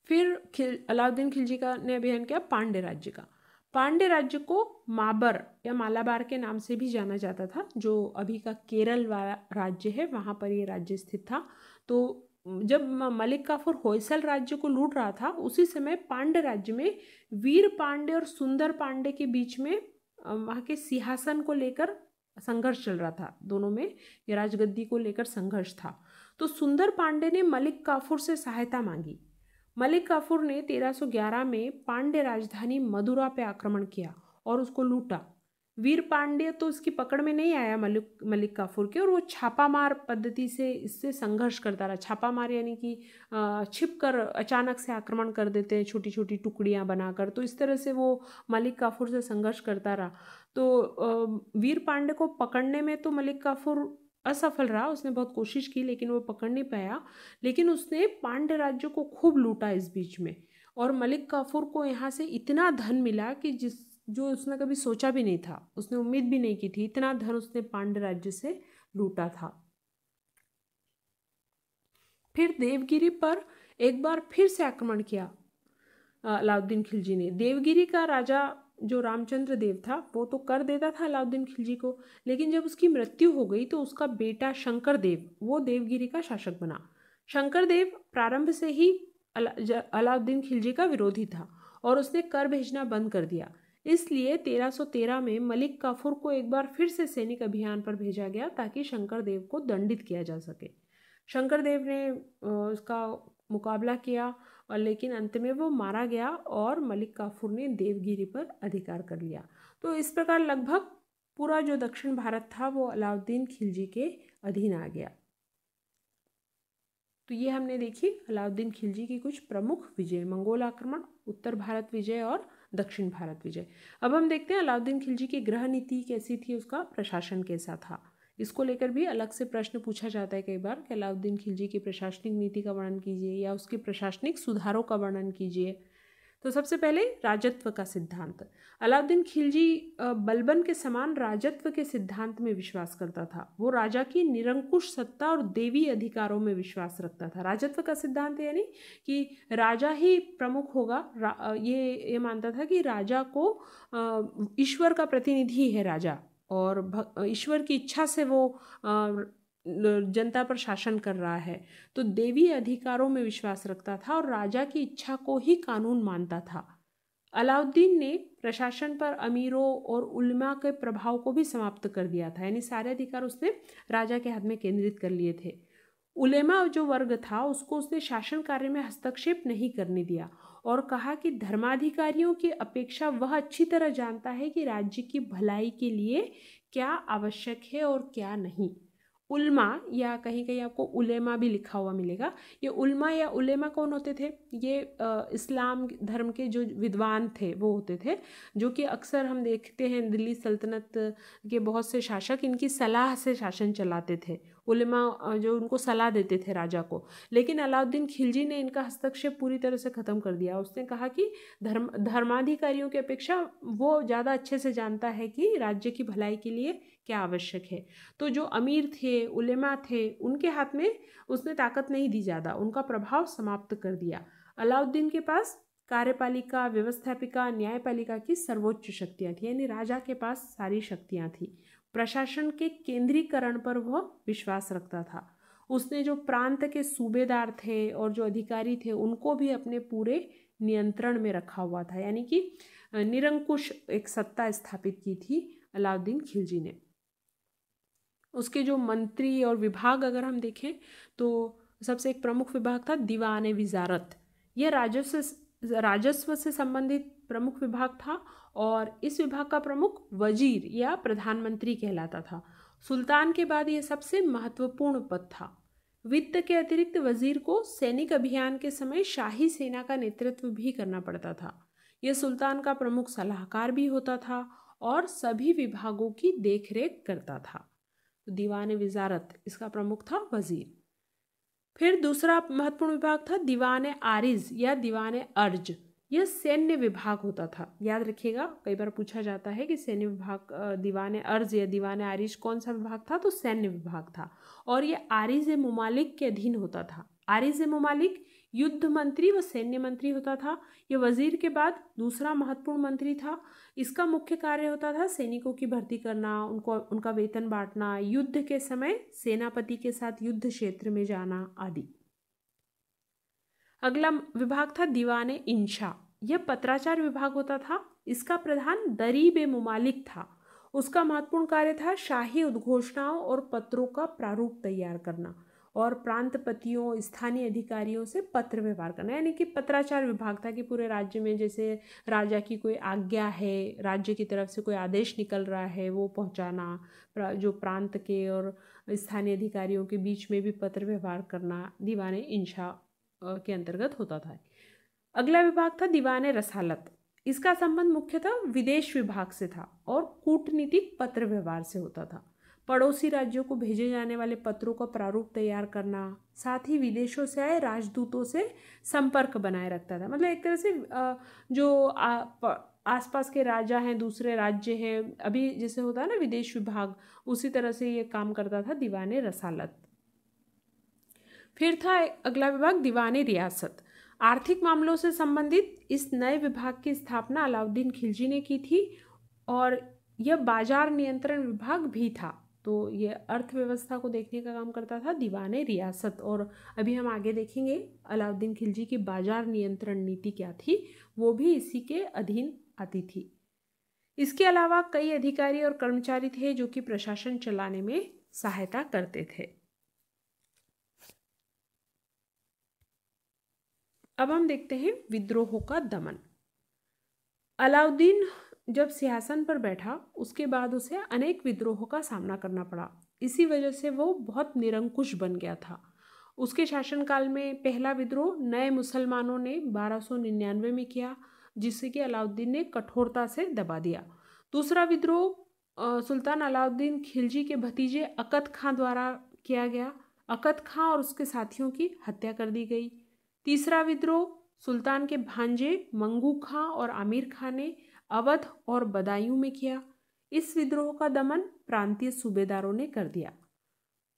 फिर अलाउद्दीन खिलजी का ने अभियान किया पांड्य राज्य का। पांड्य राज्य को माबर या मालाबार के नाम से भी जाना जाता था, जो अभी का केरल वाला राज्य है, वहाँ पर ये राज्य स्थित था। तो जब मलिक काफूर होयसल राज्य को लूट रहा था, उसी समय पांड्य राज्य में वीर पांड्य और सुंदर पांड्य के बीच में वहाँ के सिंहासन को लेकर संघर्ष चल रहा था। दोनों में ये राजगद्दी को लेकर संघर्ष था। तो सुंदर पांड्य ने मलिक काफूर से सहायता मांगी। मलिक काफूर ने 1311 में पांड्य राजधानी मदुरा पे आक्रमण किया और उसको लूटा। वीर पांड्य तो इसकी पकड़ में नहीं आया मलिक काफूर के, और वो छापामार पद्धति से इससे संघर्ष करता रहा। छापामार यानी कि छिपकर अचानक से आक्रमण कर देते हैं, छोटी छोटी टुकड़ियां बनाकर। तो इस तरह से वो मलिक काफूर से संघर्ष करता रहा। तो वीर पांड्य को पकड़ने में तो मलिक काफूर असफल रहा, उसने बहुत कोशिश की लेकिन वो पकड़ नहीं पाया। लेकिन उसने पांड्य राज्य को खूब लूटा इस बीच में, और मलिक काफूर को यहाँ से इतना धन मिला कि जो उसने कभी सोचा भी नहीं था, उसने उम्मीद भी नहीं की थी, इतना धन उसने पांड्य राज्य से लूटा था। फिर देवगिरी पर एक बार फिर से आक्रमण किया अलाउद्दीन खिलजी ने। देवगिरी का राजा जो रामचंद्र देव था, वो तो कर देता था अलाउद्दीन खिलजी को, लेकिन जब उसकी मृत्यु हो गई तो उसका बेटा शंकर देव वो देवगिरी का शासक बना। शंकर देव प्रारंभ से ही अलाउद्दीन खिलजी का विरोधी था और उसने कर भेजना बंद कर दिया। इसलिए 1313 में मलिक काफूर को एक बार फिर से सैनिक अभियान पर भेजा गया ताकि शंकर देव को दंडित किया जा सके। शंकर देव ने उसका मुकाबला किया और लेकिन अंत में वो मारा गया और मलिक काफूर ने देवगिरी पर अधिकार कर लिया। तो इस प्रकार लगभग पूरा जो दक्षिण भारत था वो अलाउद्दीन खिलजी के अधीन आ गया। तो ये हमने देखी अलाउद्दीन खिलजी की कुछ प्रमुख विजय, मंगोल आक्रमण, उत्तर भारत विजय और दक्षिण भारत विजय। अब हम देखते हैं अलाउद्दीन खिलजी की गृह नीति कैसी थी, उसका प्रशासन कैसा था। इसको लेकर भी अलग से प्रश्न पूछा जाता है कई बार कि अलाउद्दीन खिलजी की प्रशासनिक नीति का वर्णन कीजिए या उसके प्रशासनिक सुधारों का वर्णन कीजिए। तो सबसे पहले राजत्व का सिद्धांत। अलाउद्दीन खिलजी बलबन के समान राजत्व के सिद्धांत में विश्वास करता था। वो राजा की निरंकुश सत्ता और देवी अधिकारों में विश्वास रखता था। राजत्व का सिद्धांत यानी कि राजा ही प्रमुख होगा। ये मानता था कि राजा को ईश्वर का प्रतिनिधि है राजा, और ईश्वर की इच्छा से वो जनता पर शासन कर रहा है। तो देवी अधिकारों में विश्वास रखता था और राजा की इच्छा को ही कानून मानता था। अलाउद्दीन ने प्रशासन पर अमीरों और उलमा के प्रभाव को भी समाप्त कर दिया था, यानी सारे अधिकार उसने राजा के हाथ में केंद्रित कर लिए थे। उलेमा जो वर्ग था उसको उसने शासन कार्य में हस्तक्षेप नहीं करने दिया और कहा कि धर्माधिकारियों की अपेक्षा वह अच्छी तरह जानता है कि राज्य की भलाई के लिए क्या आवश्यक है और क्या नहीं। उल्मा या कहीं कहीं आपको उलेमा भी लिखा हुआ मिलेगा। ये उल्मा या उलेमा कौन होते थे? ये इस्लाम धर्म के जो विद्वान थे वो होते थे, जो कि अक्सर हम देखते हैं दिल्ली सल्तनत के बहुत से शासक इनकी सलाह से शासन चलाते थे। उलेमा जो उनको सलाह देते थे राजा को, लेकिन अलाउद्दीन खिलजी ने इनका हस्तक्षेप पूरी तरह से ख़त्म कर दिया। उसने कहा कि धर्माधिकारियों की अपेक्षा वो ज़्यादा अच्छे से जानता है कि राज्य की भलाई के लिए क्या आवश्यक है। तो जो अमीर थे, उलेमा थे, उनके हाथ में उसने ताकत नहीं दी ज़्यादा, उनका प्रभाव समाप्त कर दिया। अलाउद्दीन के पास कार्यपालिका, व्यवस्थापिका, न्यायपालिका की सर्वोच्च शक्तियाँ थी, यानी राजा के पास सारी शक्तियाँ थी। प्रशासन के केंद्रीकरण पर वह विश्वास रखता था। उसने जो प्रांत के सूबेदार थे और जो अधिकारी थे उनको भी अपने पूरे नियंत्रण में रखा हुआ था, यानी कि निरंकुश एक सत्ता स्थापित की थी अलाउद्दीन खिलजी ने। उसके जो मंत्री और विभाग अगर हम देखें तो सबसे एक प्रमुख विभाग था दीवान विजारत। यह राजस्व से संबंधित प्रमुख विभाग था और इस विभाग का प्रमुख वजीर या प्रधानमंत्री कहलाता था। सुल्तान के बाद यह सबसे महत्वपूर्ण पद था। वित्त के अतिरिक्त वजीर को सैनिक अभियान के समय शाही सेना का नेतृत्व भी करना पड़ता था। यह सुल्तान का प्रमुख सलाहकार भी होता था और सभी विभागों की देखरेख करता था। तो दीवान विजारत इसका प्रमुख था वजीर। फिर दूसरा महत्वपूर्ण विभाग था दीवान आरिज या दीवान अर्ज। यह सैन्य विभाग होता था। याद रखिएगा, कई बार पूछा जाता है कि सैन्य विभाग दीवान अर्ज या दीवान आरिज कौन सा विभाग था, तो सैन्य विभाग था और यह आरिज मुमालिक के अधीन होता था। आरिज मुमालिक युद्ध मंत्री व सैन्य मंत्री होता था। यह वजीर के बाद दूसरा महत्वपूर्ण मंत्री था। इसका मुख्य कार्य होता था सैनिकों की भर्ती करना, उनका वेतन बांटना, युद्ध के समय सेनापति के साथ युद्ध क्षेत्र में जाना आदि। अगला विभाग था दीवान इंशा। यह पत्राचार विभाग होता था। इसका प्रधान दरीब मुमालिक था। उसका महत्वपूर्ण कार्य था शाही उद्घोषणाओं और पत्रों का प्रारूप तैयार करना और प्रांतपतियों, स्थानीय अधिकारियों से पत्र व्यवहार करना, यानी कि पत्राचार विभाग था कि पूरे राज्य में जैसे राजा की कोई आज्ञा है, राज्य की तरफ से कोई आदेश निकल रहा है, वो पहुंचाना, जो प्रांत के और स्थानीय अधिकारियों के बीच में भी पत्र व्यवहार करना दीवान इंशा के अंतर्गत होता था। अगला विभाग था दीवान रसालत। इसका संबंध मुख्यतः विदेश विभाग से था और कूटनीतिक पत्र व्यवहार से होता था। पड़ोसी राज्यों को भेजे जाने वाले पत्रों का प्रारूप तैयार करना, साथ ही विदेशों से आए राजदूतों से संपर्क बनाए रखता था। मतलब एक तरह से जो आसपास के राजा हैं, दूसरे राज्य हैं, अभी जैसे होता है ना विदेश विभाग, उसी तरह से ये काम करता था दीवान रसालत। फिर था अगला विभाग दीवान रियासत। आर्थिक मामलों से संबंधित इस नए विभाग की स्थापना अलाउद्दीन खिलजी ने की थी और यह बाजार नियंत्रण विभाग भी था। तो ये अर्थव्यवस्था को देखने का काम करता था दीवान रियासत। और अभी हम आगे देखेंगे अलाउद्दीन खिलजी की बाजार नियंत्रण नीति क्या थी, वो भी इसी के अधीन आती थी। इसके अलावा कई अधिकारी और कर्मचारी थे जो कि प्रशासन चलाने में सहायता करते थे। अब हम देखते हैं विद्रोहों का दमन। अलाउद्दीन जब सिंहासन पर बैठा उसके बाद उसे अनेक विद्रोहों का सामना करना पड़ा। इसी वजह से वो बहुत निरंकुश बन गया था। उसके शासनकाल में पहला विद्रोह नए मुसलमानों ने 1299 में किया, जिससे कि अलाउद्दीन ने कठोरता से दबा दिया। दूसरा विद्रोह सुल्तान अलाउद्दीन खिलजी के भतीजे अकद खां द्वारा किया गया। अकद खां और उसके साथियों की हत्या कर दी गई। तीसरा विद्रोह सुल्तान के भांजे मंगू खां और आमिर खां ने अवध और बदायूं में किया। इस विद्रोह का दमन प्रांतीय सूबेदारों ने कर दिया।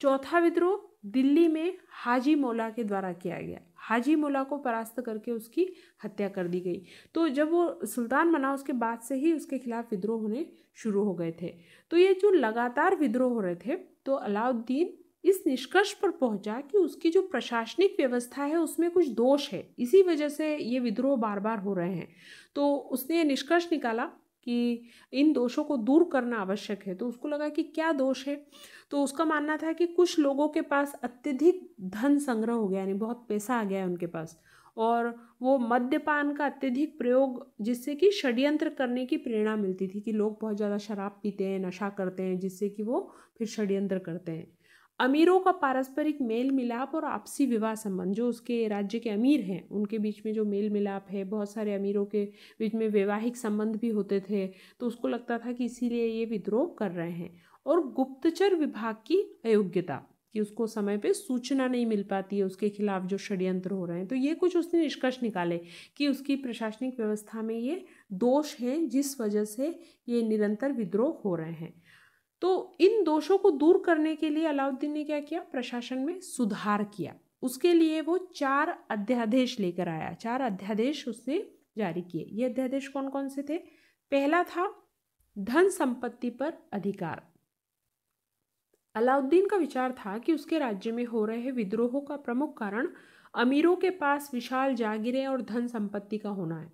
चौथा विद्रोह दिल्ली में हाजी मौला के द्वारा किया गया। हाजी मौला को परास्त करके उसकी हत्या कर दी गई। तो जब वो सुल्तान बना उसके बाद से ही उसके खिलाफ विद्रोह होने शुरू हो गए थे। तो ये जो लगातार विद्रोह हो रहे थे, तो अलाउद्दीन इस निष्कर्ष पर पहुंचा कि उसकी जो प्रशासनिक व्यवस्था है उसमें कुछ दोष है, इसी वजह से ये विद्रोह बार बार हो रहे हैं। तो उसने ये निष्कर्ष निकाला कि इन दोषों को दूर करना आवश्यक है। तो उसको लगा कि क्या दोष है, तो उसका मानना था कि कुछ लोगों के पास अत्यधिक धन संग्रह हो गया, यानी बहुत पैसा आ गया है उनके पास, और वो मद्यपान का अत्यधिक प्रयोग, जिससे कि षड्यंत्र करने की प्रेरणा मिलती थी कि लोग बहुत ज़्यादा शराब पीते हैं, नशा करते हैं, जिससे कि वो फिर षड्यंत्र करते हैं। अमीरों का पारस्परिक मेल मिलाप और आपसी विवाह संबंध, जो उसके राज्य के अमीर हैं उनके बीच में जो मेल मिलाप है, बहुत सारे अमीरों के बीच में वैवाहिक संबंध भी होते थे, तो उसको लगता था कि इसीलिए ये विद्रोह कर रहे हैं। और गुप्तचर विभाग की अयोग्यता, कि उसको समय पे सूचना नहीं मिल पाती है उसके खिलाफ जो षड्यंत्र हो रहे हैं। तो ये कुछ उसने निष्कर्ष निकाले कि उसकी प्रशासनिक व्यवस्था में ये दोष हैं जिस वजह से ये निरंतर विद्रोह हो रहे हैं। तो इन दोषों को दूर करने के लिए अलाउद्दीन ने क्या किया, प्रशासन में सुधार किया। उसके लिए वो 4 अध्यादेश लेकर आया, 4 अध्यादेश उसने जारी किए। ये अध्यादेश कौन कौन से थे? पहला था धन संपत्ति पर अधिकार। अलाउद्दीन का विचार था कि उसके राज्य में हो रहे विद्रोहों का प्रमुख कारण अमीरों के पास विशाल जागीरें और धन संपत्ति का होना है।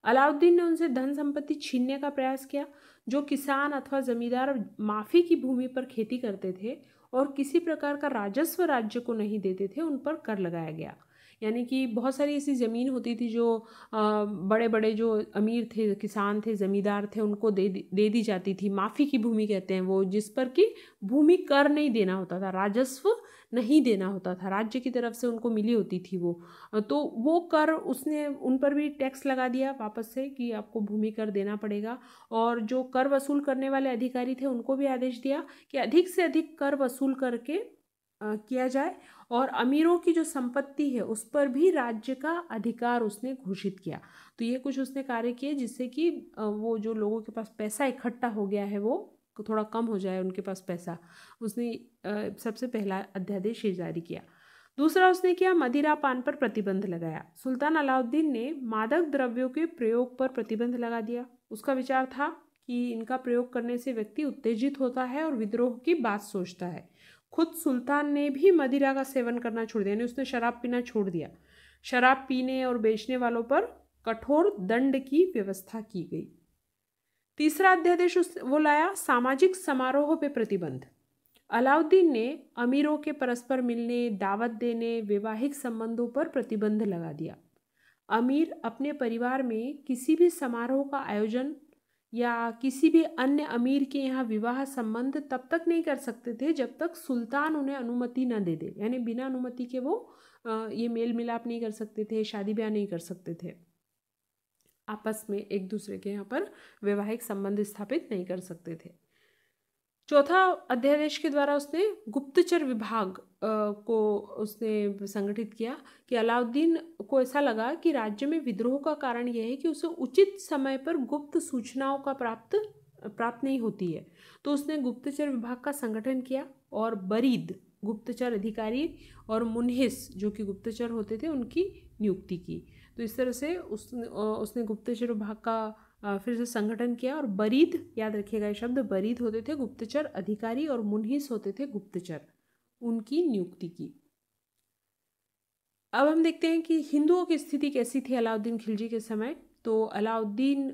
अलाउद्दीन ने उनसे धन संपत्ति छीनने का प्रयास किया। जो किसान अथवा जमींदार माफी की भूमि पर खेती करते थे और किसी प्रकार का राजस्व राज्य को नहीं देते थे, उन पर कर लगाया गया। यानी कि बहुत सारी ऐसी ज़मीन होती थी जो बड़े बड़े जो अमीर थे, किसान थे, ज़मींदार थे, उनको दे दी जाती थी। माफ़ी की भूमि कहते हैं वो, जिस पर कि भूमि कर नहीं देना होता था, राजस्व नहीं देना होता था, राज्य की तरफ से उनको मिली होती थी वो। तो वो कर उसने उन पर भी टैक्स लगा दिया वापस से कि आपको भूमि कर देना पड़ेगा। और जो कर वसूल करने वाले अधिकारी थे उनको भी आदेश दिया कि अधिक से अधिक कर वसूल करके किया जाए। और अमीरों की जो संपत्ति है उस पर भी राज्य का अधिकार उसने घोषित किया। तो ये कुछ उसने कार्य किए जिससे कि वो जो लोगों के पास पैसा इकट्ठा हो गया है वो थोड़ा कम हो जाए, उनके पास पैसा। उसने सबसे पहला अध्यादेश ये जारी किया। दूसरा उसने किया, मदिरा पान पर प्रतिबंध लगाया। सुल्तान अलाउद्दीन ने मादक द्रव्यों के प्रयोग पर प्रतिबंध लगा दिया। उसका विचार था कि इनका प्रयोग करने से व्यक्ति उत्तेजित होता है और विद्रोह की बात सोचता है। खुद सुल्तान ने भी मदिरा का सेवन करना छोड़ दिया, यानी उसने शराब पीना छोड़ दिया। शराब पीने और बेचने वालों पर कठोर दंड की व्यवस्था की गई। तीसरा अध्यादेश वो लाया, सामाजिक समारोह पे प्रतिबंध। अलाउद्दीन ने अमीरों के परस्पर मिलने, दावत देने, वैवाहिक संबंधों पर प्रतिबंध लगा दिया। अमीर अपने परिवार में किसी भी समारोह का आयोजन या किसी भी अन्य अमीर के यहाँ विवाह संबंध तब तक नहीं कर सकते थे जब तक सुल्तान उन्हें अनुमति न दे दे। यानी बिना अनुमति के वो ये मेल मिलाप नहीं कर सकते थे, शादी ब्याह नहीं कर सकते थे, आपस में एक दूसरे के यहाँ पर वैवाहिक संबंध स्थापित नहीं कर सकते थे। चौथा अध्यादेश के द्वारा उसने गुप्तचर विभाग को उसने संगठित किया कि अलाउद्दीन को ऐसा लगा कि राज्य में विद्रोह का कारण यह है कि उसे उचित समय पर गुप्त सूचनाओं का प्राप्त नहीं होती है। तो उसने गुप्तचर विभाग का संगठन किया और बरीद गुप्तचर अधिकारी और मुन्हिस जो कि गुप्तचर होते थे उनकी नियुक्ति की। तो इस तरह से उसने गुप्तचर विभाग का फिर से संगठन किया। और बरीद, याद रखिएगा ये शब्द, बरीद होते थे गुप्तचर अधिकारी और मुन्हिस होते थे गुप्तचर, उनकी नियुक्ति की। अब हम देखते हैं कि हिंदुओं की स्थिति कैसी थी अलाउद्दीन खिलजी के समय। तो अलाउद्दीन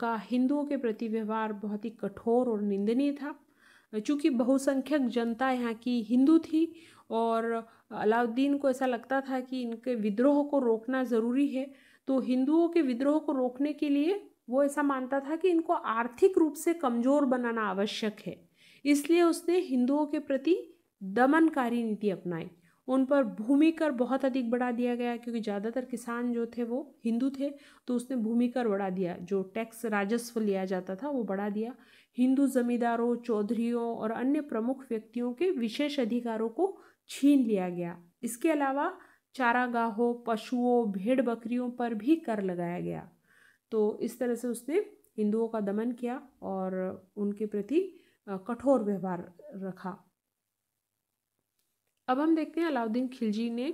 का हिंदुओं के प्रति व्यवहार बहुत ही कठोर और निंदनीय था। चूँकि बहुसंख्यक जनता यहाँ की हिंदू थी और अलाउद्दीन को ऐसा लगता था कि इनके विद्रोह को रोकना ज़रूरी है। तो हिंदुओं के विद्रोह को रोकने के लिए वो ऐसा मानता था कि इनको आर्थिक रूप से कमज़ोर बनाना आवश्यक है। इसलिए उसने हिंदुओं के प्रति दमनकारी नीति अपनाई। उन पर भूमि कर बहुत अधिक बढ़ा दिया गया क्योंकि ज़्यादातर किसान जो थे वो हिंदू थे। तो उसने भूमि कर बढ़ा दिया, जो टैक्स राजस्व लिया जाता था वो बढ़ा दिया। हिंदू जमींदारों, चौधरियों और अन्य प्रमुख व्यक्तियों के विशेष अधिकारों को छीन लिया गया। इसके अलावा चारागाहों, पशुओं, भेड़ बकरियों पर भी कर लगाया गया। तो इस तरह से उसने हिंदुओं का दमन किया और उनके प्रति कठोर व्यवहार रखा। अब हम देखते हैं अलाउद्दीन खिलजी ने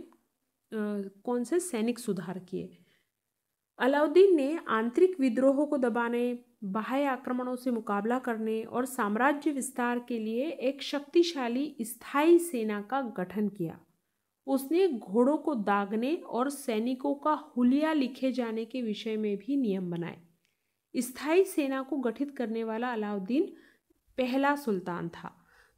कौन से सैनिक सुधार किए। अलाउद्दीन ने आंतरिक विद्रोहों को दबाने, बाह्य आक्रमणों से मुकाबला करने और साम्राज्य विस्तार के लिए एक शक्तिशाली स्थायी सेना का गठन किया। उसने घोड़ों को दागने और सैनिकों का हुलिया लिखे जाने के विषय में भी नियम बनाए। स्थायी सेना को गठित करने वाला अलाउद्दीन पहला सुल्तान था।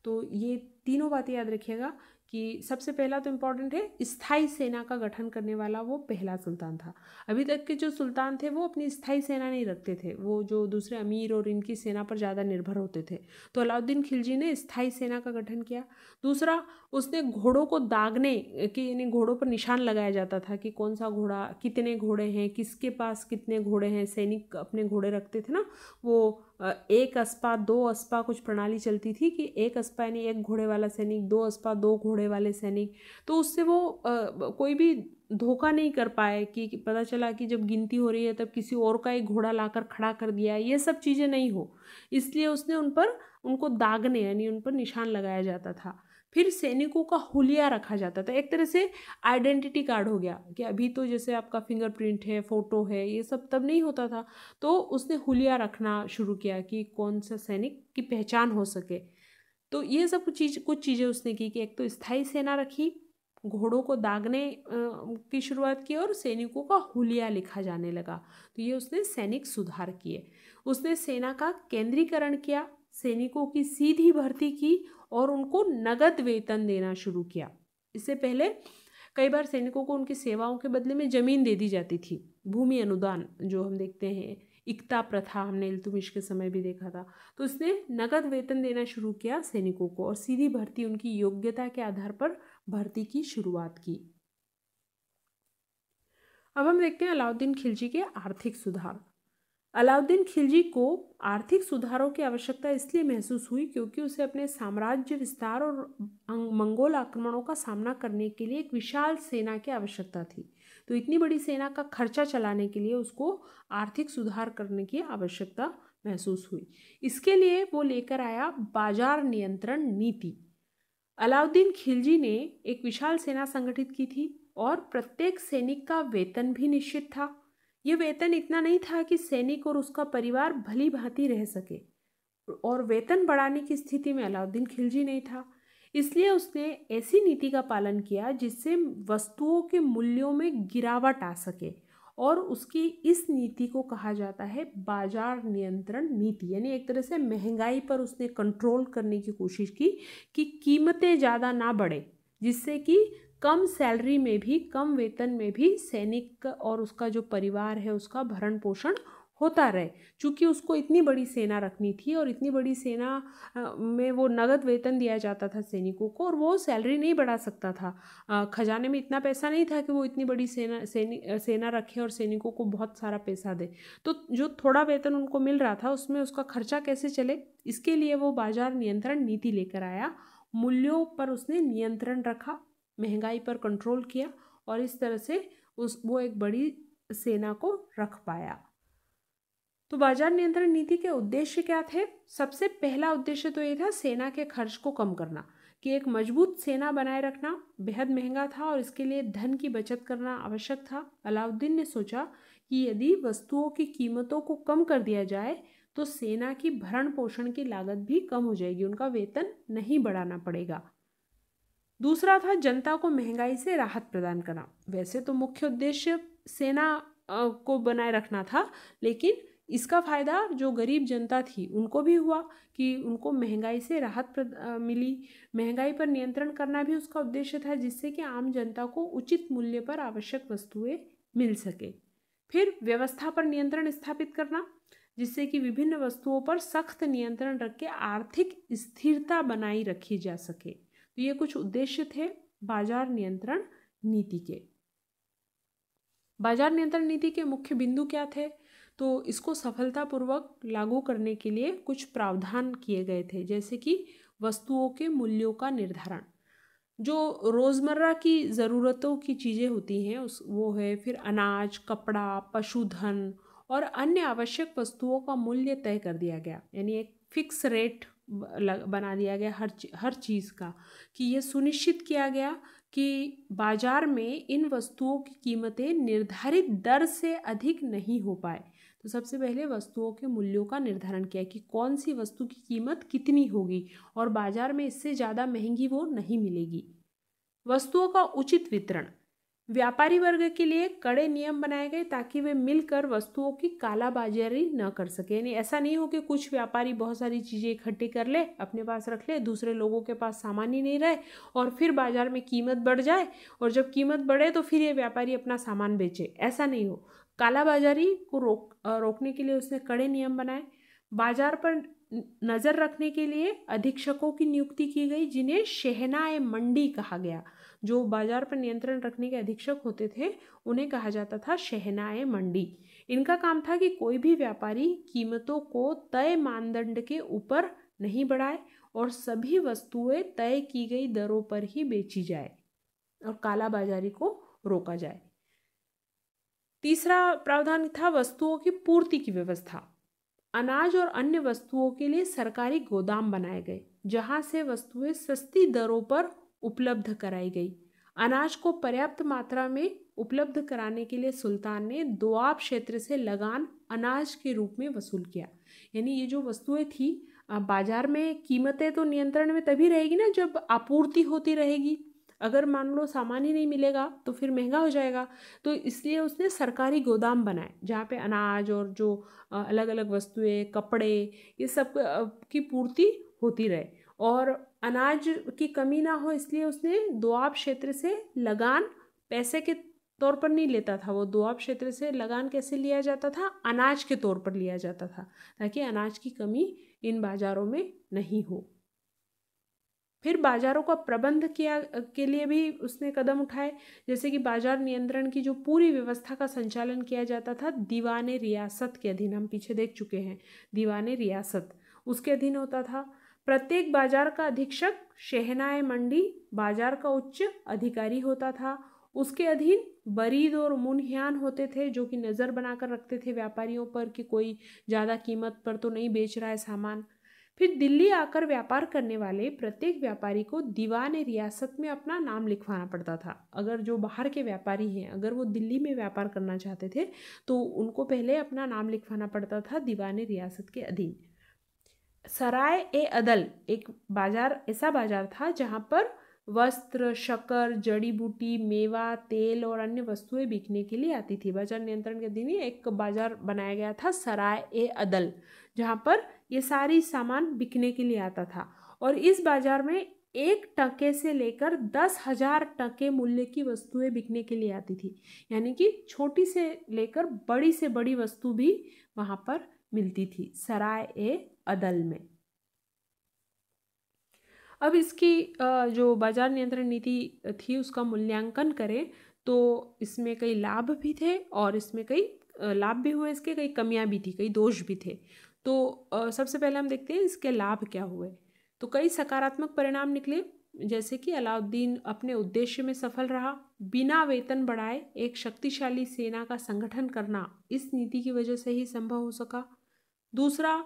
तो ये तीनों बातें याद रखिएगा कि सबसे पहला तो इम्पॉर्टेंट है, स्थायी सेना का गठन करने वाला वो पहला सुल्तान था। अभी तक के जो सुल्तान थे वो अपनी स्थायी सेना नहीं रखते थे, वो जो दूसरे अमीर और इनकी सेना पर ज़्यादा निर्भर होते थे। तो अलाउद्दीन खिलजी ने स्थायी सेना का गठन किया। दूसरा, उसने घोड़ों को दागने कि यानी घोड़ों पर निशान लगाया जाता था कि कौन सा घोड़ा, कितने घोड़े हैं, किसके पास कितने घोड़े हैं। सैनिक अपने घोड़े रखते थे ना, वो एक अस्पा दो अस्पा कुछ प्रणाली चलती थी कि एक अस्पा यानी एक घोड़े वाला सैनिक, दो अस्पा दो घोड़े वाले सैनिक। तो उससे वो कोई भी धोखा नहीं कर पाए कि पता चला कि जब गिनती हो रही है तब किसी और का एक घोड़ा लाकर खड़ा कर दिया, ये सब चीज़ें नहीं हो। इसलिए उसने उनको दागने यानी उन पर निशान लगाया जाता था। फिर सैनिकों का हुलिया रखा जाता था, एक तरह से आइडेंटिटी कार्ड हो गया कि अभी तो जैसे आपका फिंगरप्रिंट है, फोटो है, ये सब तब नहीं होता था। तो उसने हुलिया रखना शुरू किया कि कौन सा सैनिक की पहचान हो सके। तो ये सब कुछ चीज़ें उसने की कि एक तो स्थायी सेना रखी, घोड़ों को दागने की शुरुआत की और सैनिकों का हुलिया लिखा जाने लगा। तो ये उसने सैनिक सुधार किए। उसने सेना का केंद्रीकरण किया, सैनिकों की सीधी भर्ती की और उनको नगद वेतन देना शुरू किया। इससे पहले कई बार सैनिकों को उनकी सेवाओं के बदले में जमीन दे दी जाती थी, भूमि अनुदान जो हम देखते हैं, इक्ता प्रथा हमने इल्तुमिश के समय भी देखा था। तो उसने नगद वेतन देना शुरू किया सैनिकों को और सीधी भर्ती उनकी योग्यता के आधार पर भर्ती की शुरुआत की। अब हम देखते हैं अलाउद्दीन खिलजी के आर्थिक सुधार। अलाउद्दीन खिलजी को आर्थिक सुधारों की आवश्यकता इसलिए महसूस हुई क्योंकि उसे अपने साम्राज्य विस्तार और मंगोल आक्रमणों का सामना करने के लिए एक विशाल सेना की आवश्यकता थी। तो इतनी बड़ी सेना का खर्चा चलाने के लिए उसको आर्थिक सुधार करने की आवश्यकता महसूस हुई। इसके लिए वो लेकर आया बाजार नियंत्रण नीति। अलाउद्दीन खिलजी ने एक विशाल सेना संगठित की थी और प्रत्येक सैनिक का वेतन भी निश्चित था। ये वेतन इतना नहीं था कि सैनिक और उसका परिवार भली भांति रह सके, और वेतन बढ़ाने की स्थिति में अलाउद्दीन खिलजी नहीं था। इसलिए उसने ऐसी नीति का पालन किया जिससे वस्तुओं के मूल्यों में गिरावट आ सके, और उसकी इस नीति को कहा जाता है बाजार नियंत्रण नीति। यानी एक तरह से महंगाई पर उसने कंट्रोल करने की कोशिश की कि कीमतें ज़्यादा ना बढ़े, जिससे कि कम सैलरी में भी, कम वेतन में भी सैनिक और उसका जो परिवार है उसका भरण पोषण होता रहे। चूँकि उसको इतनी बड़ी सेना रखनी थी और इतनी बड़ी सेना में वो नगद वेतन दिया जाता था सैनिकों को, और वो सैलरी नहीं बढ़ा सकता था। खजाने में इतना पैसा नहीं था कि वो इतनी बड़ी सेना रखे और सैनिकों को बहुत सारा पैसा दे। तो जो थोड़ा वेतन उनको मिल रहा था उसमें उसका खर्चा कैसे चले, इसके लिए वो बाजार नियंत्रण नीति लेकर आया। मूल्यों पर उसने नियंत्रण रखा, महंगाई पर कंट्रोल किया, और इस तरह से वो एक बड़ी सेना को रख पाया। तो बाजार नियंत्रण नीति के उद्देश्य क्या थे? सबसे पहला उद्देश्य तो ये था सेना के खर्च को कम करना, कि एक मजबूत सेना बनाए रखना बेहद महंगा था और इसके लिए धन की बचत करना आवश्यक था। अलाउद्दीन ने सोचा कि यदि वस्तुओं की कीमतों को कम कर दिया जाए तो सेना की भरण पोषण की लागत भी कम हो जाएगी, उनका वेतन नहीं बढ़ाना पड़ेगा। दूसरा था जनता को महंगाई से राहत प्रदान करना। वैसे तो मुख्य उद्देश्य सेना को बनाए रखना था, लेकिन इसका फ़ायदा जो गरीब जनता थी उनको भी हुआ कि उनको महंगाई से राहत मिली। महंगाई पर नियंत्रण करना भी उसका उद्देश्य था, जिससे कि आम जनता को उचित मूल्य पर आवश्यक वस्तुएं मिल सके। फिर व्यवस्था पर नियंत्रण स्थापित करना, जिससे कि विभिन्न वस्तुओं पर सख्त नियंत्रण रख के आर्थिक स्थिरता बनाई रखी जा सके। तो ये कुछ उद्देश्य थे बाजार नियंत्रण नीति के। बाजार नियंत्रण नीति के मुख्य बिंदु क्या थे? तो इसको सफलतापूर्वक लागू करने के लिए कुछ प्रावधान किए गए थे, जैसे कि वस्तुओं के मूल्यों का निर्धारण, जो रोज़मर्रा की ज़रूरतों की चीज़ें होती हैं वो है, फिर अनाज, कपड़ा, पशुधन और अन्य आवश्यक वस्तुओं का मूल्य तय कर दिया गया। यानी एक फिक्स रेट बना दिया गया हर चीज़ का, कि ये सुनिश्चित किया गया कि बाजार में इन वस्तुओं की कीमतें निर्धारित दर से अधिक नहीं हो पाए। तो सबसे पहले वस्तुओं के मूल्यों का निर्धारण किया कि कौन सी वस्तु की कीमत कितनी होगी और बाजार में इससे ज़्यादा महंगी वो नहीं मिलेगी। वस्तुओं का उचित वितरण, व्यापारी वर्ग के लिए कड़े नियम बनाए गए ताकि वे मिलकर वस्तुओं की कालाबाजारी न कर सके। यानी ऐसा नहीं हो कि कुछ व्यापारी बहुत सारी चीज़ें इकट्ठी कर ले, अपने पास रख ले, दूसरे लोगों के पास सामान ही नहीं रहे और फिर बाजार में कीमत बढ़ जाए और जब कीमत बढ़े तो फिर ये व्यापारी अपना सामान बेचे, ऐसा नहीं हो। कालाबाजारी को रोकने के लिए उसने कड़े नियम बनाए। बाजार पर नज़र रखने के लिए अधीक्षकों की नियुक्ति की गई जिन्हें शहनाए मंडी कहा गया। जो बाजार पर नियंत्रण रखने के अधीक्षक होते थे उन्हें कहा जाता था शहनाए मंडी। इनका काम था कि कोई भी व्यापारी कीमतों को तय मानदंड के ऊपर नहीं बढ़ाए और सभी वस्तुएं तय की गई दरों पर ही बेची जाए और कालाबाजारी को रोका जाए। तीसरा प्रावधान था वस्तुओं की पूर्ति की व्यवस्था। अनाज और अन्य वस्तुओं के लिए सरकारी गोदाम बनाए गए जहां से वस्तुएं सस्ती दरों पर उपलब्ध कराई गई। अनाज को पर्याप्त मात्रा में उपलब्ध कराने के लिए सुल्तान ने दोआब क्षेत्र से लगान अनाज के रूप में वसूल किया। यानी ये जो वस्तुएं थी बाजार में, कीमतें तो नियंत्रण में तभी रहेगी ना जब आपूर्ति होती रहेगी। अगर मान लो सामान ही नहीं मिलेगा तो फिर महंगा हो जाएगा। तो इसलिए उसने सरकारी गोदाम बनाए जहाँ पे अनाज और जो अलग अलग वस्तुएं, कपड़े, ये सब की पूर्ति होती रहे और अनाज की कमी ना हो, इसलिए उसने दोआब क्षेत्र से लगान पैसे के तौर पर नहीं लेता था। वो दोआब क्षेत्र से लगान कैसे लिया जाता था? अनाज के तौर पर लिया जाता था ताकि अनाज की कमी इन बाजारों में नहीं हो। फिर बाजारों का प्रबंध किया के लिए भी उसने कदम उठाए, जैसे कि बाजार नियंत्रण की जो पूरी व्यवस्था का संचालन किया जाता था दीवाने रियासत के अधीन। हम पीछे देख चुके हैं, दीवाने रियासत उसके अधीन होता था। प्रत्येक बाजार का अधीक्षक शहनाए मंडी बाजार का उच्च अधिकारी होता था। उसके अधीन बरीद और मुनहियान होते थे जो कि नज़र बनाकर रखते थे व्यापारियों पर कि कोई ज़्यादा कीमत पर तो नहीं बेच रहा है सामान। फिर दिल्ली आकर व्यापार करने वाले प्रत्येक व्यापारी को दीवान रियासत में अपना नाम लिखवाना पड़ता था। अगर जो बाहर के व्यापारी हैं, अगर वो दिल्ली में व्यापार करना चाहते थे तो उनको पहले अपना नाम लिखवाना पड़ता था दीवान रियासत के अधीन। सराय ए अदल एक बाजार, ऐसा बाजार था जहाँ पर वस्त्र, शक्कर, जड़ी बूटी, मेवा, तेल और अन्य वस्तुएं बिकने के लिए आती थी। बाजार नियंत्रण के अधीन एक बाजार बनाया गया था सराय ए अदल, जहाँ पर ये सारी सामान बिकने के लिए आता था और इस बाजार में 1 टके से लेकर 10,000 टके मूल्य की वस्तुएं बिकने के लिए आती थी। यानी कि छोटी से लेकर बड़ी से बड़ी वस्तु भी वहाँ पर मिलती थी सराय ए अदल में। अब इसकी जो बाजार नियंत्रण नीति थी उसका मूल्यांकन करें तो इसमें कई लाभ भी थे और इसमें कई लाभ भी हुए, इसके कई कमियां भी थी, कई दोष भी थे। तो सबसे पहले हम देखते हैं इसके लाभ क्या हुए। तो कई सकारात्मक परिणाम निकले, जैसे कि अलाउद्दीन अपने उद्देश्य में सफल रहा। बिना वेतन बढ़ाए एक शक्तिशाली सेना का संगठन करना इस नीति की वजह से ही संभव हो सका। दूसरा,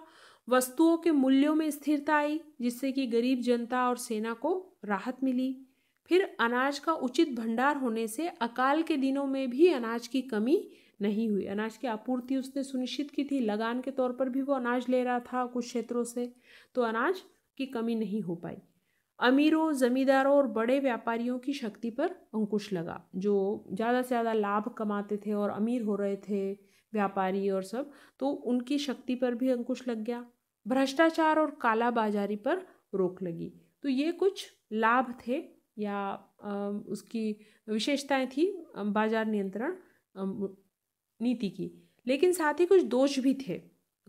वस्तुओं के मूल्यों में स्थिरता आई जिससे कि गरीब जनता और सेना को राहत मिली। फिर अनाज का उचित भंडार होने से अकाल के दिनों में भी अनाज की कमी नहीं हुई। अनाज की आपूर्ति उसने सुनिश्चित की थी, लगान के तौर पर भी वो अनाज ले रहा था कुछ क्षेत्रों से, तो अनाज की कमी नहीं हो पाई। अमीरों, जमींदारों और बड़े व्यापारियों की शक्ति पर अंकुश लगा, जो ज़्यादा से ज़्यादा लाभ कमाते थे और अमीर हो रहे थे व्यापारी और सब, तो उनकी शक्ति पर भी अंकुश लग गया। भ्रष्टाचार और कालाबाजारी पर रोक लगी। तो ये कुछ लाभ थे या उसकी विशेषताएं थी बाजार नियंत्रण नीति की। लेकिन साथ ही कुछ दोष भी थे,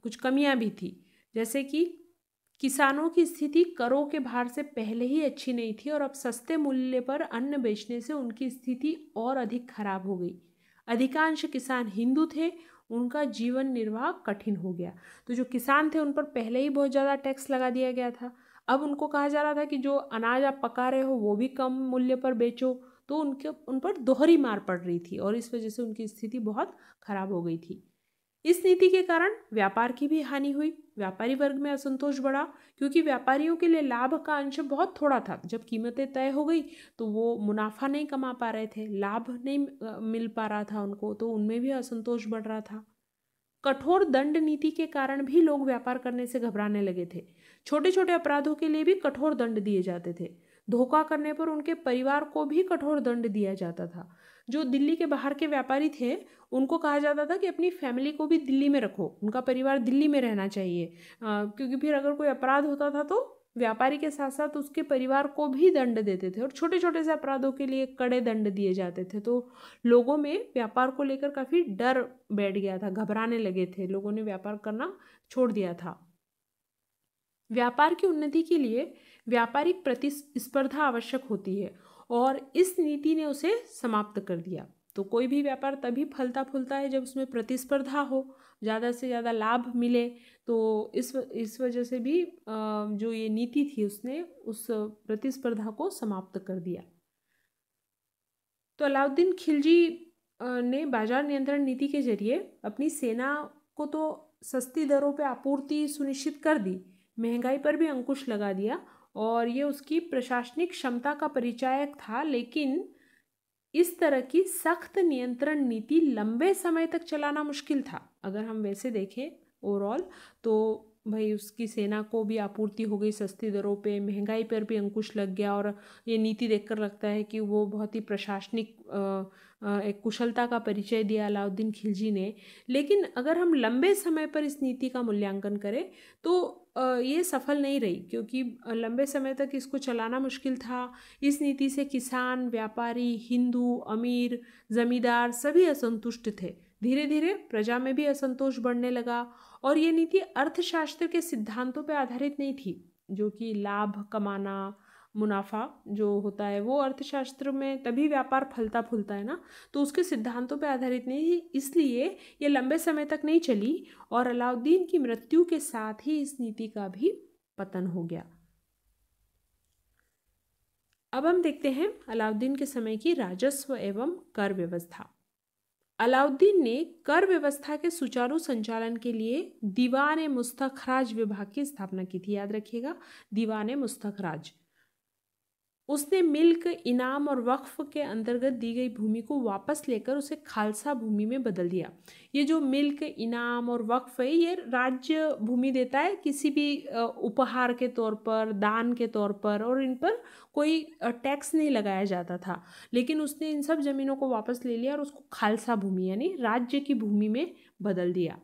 कुछ कमियां भी थी, जैसे कि किसानों की स्थिति करों के भार से पहले ही अच्छी नहीं थी और अब सस्ते मूल्य पर अन्न बेचने से उनकी स्थिति और अधिक खराब हो गई। अधिकांश किसान हिंदू थे, उनका जीवन निर्वाह कठिन हो गया। तो जो किसान थे उन पर पहले ही बहुत ज़्यादा टैक्स लगा दिया गया था। अब उनको कहा जा रहा था कि जो अनाज आप पका रहे हो वो भी कम मूल्य पर बेचो, तो उन पर दोहरी मार पड़ रही थी और इस वजह से उनकी स्थिति बहुत खराब हो गई थी। इस नीति के कारण व्यापार की भी हानि हुई, व्यापारी वर्ग में असंतोष बढ़ा, क्योंकि व्यापारियों के लिए लाभ का अंश बहुत थोड़ा था। जब कीमतें तय हो गई तो वो मुनाफा नहीं कमा पा रहे थे, लाभ नहीं मिल पा रहा था उनको, तो उनमें भी असंतोष बढ़ रहा था। कठोर दंड नीति के कारण भी लोग व्यापार करने से घबराने लगे थे। छोटे छोटे अपराधों के लिए भी कठोर दंड दिए जाते थे। धोखा करने पर उनके परिवार को भी कठोर दंड दिया जाता था। जो दिल्ली के बाहर के व्यापारी थे उनको कहा जाता था कि अपनी फैमिली को भी दिल्ली में रखो, उनका परिवार दिल्ली में रहना चाहिए, क्योंकि फिर अगर कोई अपराध होता था तो व्यापारी के साथ साथ उसके परिवार को भी दंड देते थे, और छोटे छोटे से अपराधों के लिए कड़े दंड दिए जाते थे। तो लोगों में व्यापार को लेकर काफ़ी डर बैठ गया था, घबराने लगे थे, लोगों ने व्यापार करना छोड़ दिया था। व्यापार की उन्नति के लिए व्यापारिक प्रतिस्पर्धा आवश्यक होती है, और इस नीति ने उसे समाप्त कर दिया। तो कोई भी व्यापार तभी फलता फूलता है जब उसमें प्रतिस्पर्धा हो, ज़्यादा से ज़्यादा लाभ मिले। तो इस वजह से भी जो ये नीति थी उसने उस प्रतिस्पर्धा को समाप्त कर दिया। तो अलाउद्दीन खिलजी ने बाजार नियंत्रण नीति के जरिए अपनी सेना को तो सस्ती दरों पर आपूर्ति सुनिश्चित कर दी, महंगाई पर भी अंकुश लगा दिया, और ये उसकी प्रशासनिक क्षमता का परिचायक था। लेकिन इस तरह की सख्त नियंत्रण नीति लंबे समय तक चलाना मुश्किल था। अगर हम वैसे देखें ओवरऑल तो भाई उसकी सेना को भी आपूर्ति हो गई सस्ती दरों पे, महंगाई पर भी अंकुश लग गया, और ये नीति देखकर लगता है कि वो बहुत ही प्रशासनिक एक कुशलता का परिचय दिया अलाउद्दीन खिलजी ने। लेकिन अगर हम लंबे समय पर इस नीति का मूल्यांकन करें तो ये सफल नहीं रही, क्योंकि लंबे समय तक इसको चलाना मुश्किल था। इस नीति से किसान, व्यापारी, हिंदू, अमीर, जमींदार सभी असंतुष्ट थे। धीरे धीरे प्रजा में भी असंतोष बढ़ने लगा, और ये नीति अर्थशास्त्र के सिद्धांतों पर आधारित नहीं थी, जो कि लाभ कमाना, मुनाफा जो होता है वो अर्थशास्त्र में तभी व्यापार फलता फूलता है ना, तो उसके सिद्धांतों पर आधारित नहीं थी। इसलिए ये लंबे समय तक नहीं चली, और अलाउद्दीन की मृत्यु के साथ ही इस नीति का भी पतन हो गया। अब हम देखते हैं अलाउद्दीन के समय की राजस्व एवं कर व्यवस्था। अलाउद्दीन ने कर व्यवस्था के सुचारू संचालन के लिए दीवान मुस्तखराज विभाग की स्थापना की थी। याद रखिएगा, दीवान मुस्तखराज। उसने मिल्क, इनाम और वक्फ के अंतर्गत दी गई भूमि को वापस लेकर उसे खालसा भूमि में बदल दिया। ये जो मिल्क, इनाम और वक्फ है ये राज्य भूमि देता है किसी भी उपहार के तौर पर, दान के तौर पर, और इन पर कोई टैक्स नहीं लगाया जाता था। लेकिन उसने इन सब जमीनों को वापस ले लिया और उसको खालसा भूमि यानी राज्य की भूमि में बदल दिया।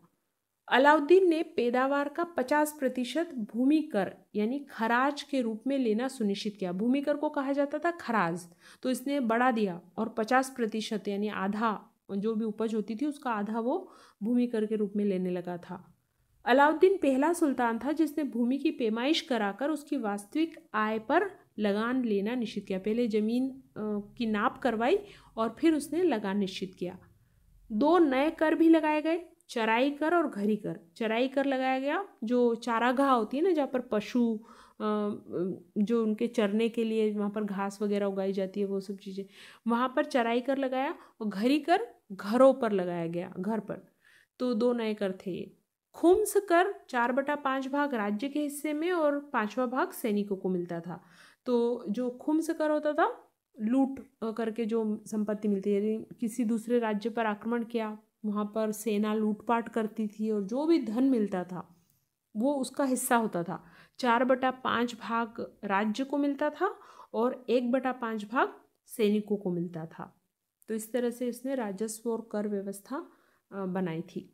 अलाउद्दीन ने पैदावार का 50% भूमि कर यानी खराज के रूप में लेना सुनिश्चित किया। भूमि कर को कहा जाता था खराज, तो इसने बढ़ा दिया और 50% यानी आधा जो भी उपज होती थी उसका आधा वो भूमि कर के रूप में लेने लगा था। अलाउद्दीन पहला सुल्तान था जिसने भूमि की पैमाइश कराकर उसकी वास्तविक आय पर लगान लेना निश्चित किया। पहले जमीन की नाप करवाई और फिर उसने लगान निश्चित किया। 2 नए कर भी लगाए गए, चराई कर और घरी कर। चराई कर लगाया गया, जो चारागाह होती है ना जहाँ पर पशु जो उनके चरने के लिए वहाँ पर घास वगैरह उगाई जाती है वो सब चीज़ें, वहाँ पर चराई कर लगाया। और घरी कर घरों पर लगाया गया, घर पर। तो 2 नए कर थे ये। खुम्स कर 4/5 भाग राज्य के हिस्से में और 5वां भाग सैनिकों को मिलता था। तो जो खुम्स कर होता था, लूट करके जो संपत्ति मिलती है, यदि किसी दूसरे राज्य पर आक्रमण किया, वहाँ पर सेना लूटपाट करती थी और जो भी धन मिलता था वो उसका हिस्सा होता था। 4/5 भाग राज्य को मिलता था और 1/5 भाग सैनिकों को मिलता था। तो इस तरह से इसने राजस्व और कर व्यवस्था बनाई थी।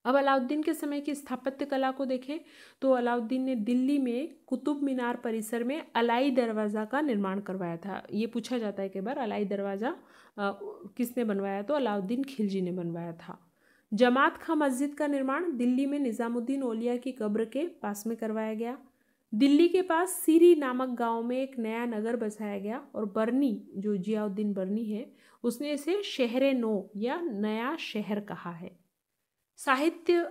अब अलाउद्दीन के समय की स्थापत्य कला को देखें तो अलाउद्दीन ने दिल्ली में कुतुब मीनार परिसर में अलाई दरवाज़ा का निर्माण करवाया था। ये पूछा जाता है कई बार, अलाई दरवाज़ा किसने बनवाया, तो अलाउद्दीन खिलजी ने बनवाया था। जमात खां मस्जिद का निर्माण दिल्ली में निज़ामुद्दीन औलिया की कब्र के पास में करवाया गया। दिल्ली के पास सीरी नामक गांव में एक नया नगर बसाया गया, और बर्नी जो जियाउद्दीन बर्नी है उसने इसे शहर नौ या नया शहर कहा है। साहित्य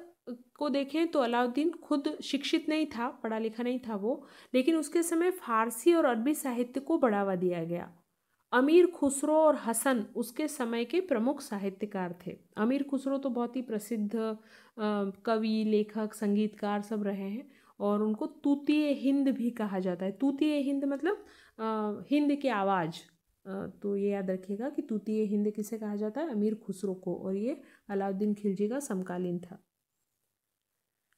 को देखें तो अलाउद्दीन खुद शिक्षित नहीं था, पढ़ा लिखा नहीं था वो, लेकिन उसके समय फारसी और अरबी साहित्य को बढ़ावा दिया गया। अमीर खुसरो और हसन उसके समय के प्रमुख साहित्यकार थे। अमीर खुसरो तो बहुत ही प्रसिद्ध कवि, लेखक, संगीतकार सब रहे हैं और उनको तूतीय हिंद भी कहा जाता है। तूतीय हिंद मतलब हिंद की आवाज़। तो ये याद रखिएगा कि तूतीय हिंद किसे कहा जाता है, अमीर खुसरो को, और ये अलाउद्दीन खिलजी का समकालीन था।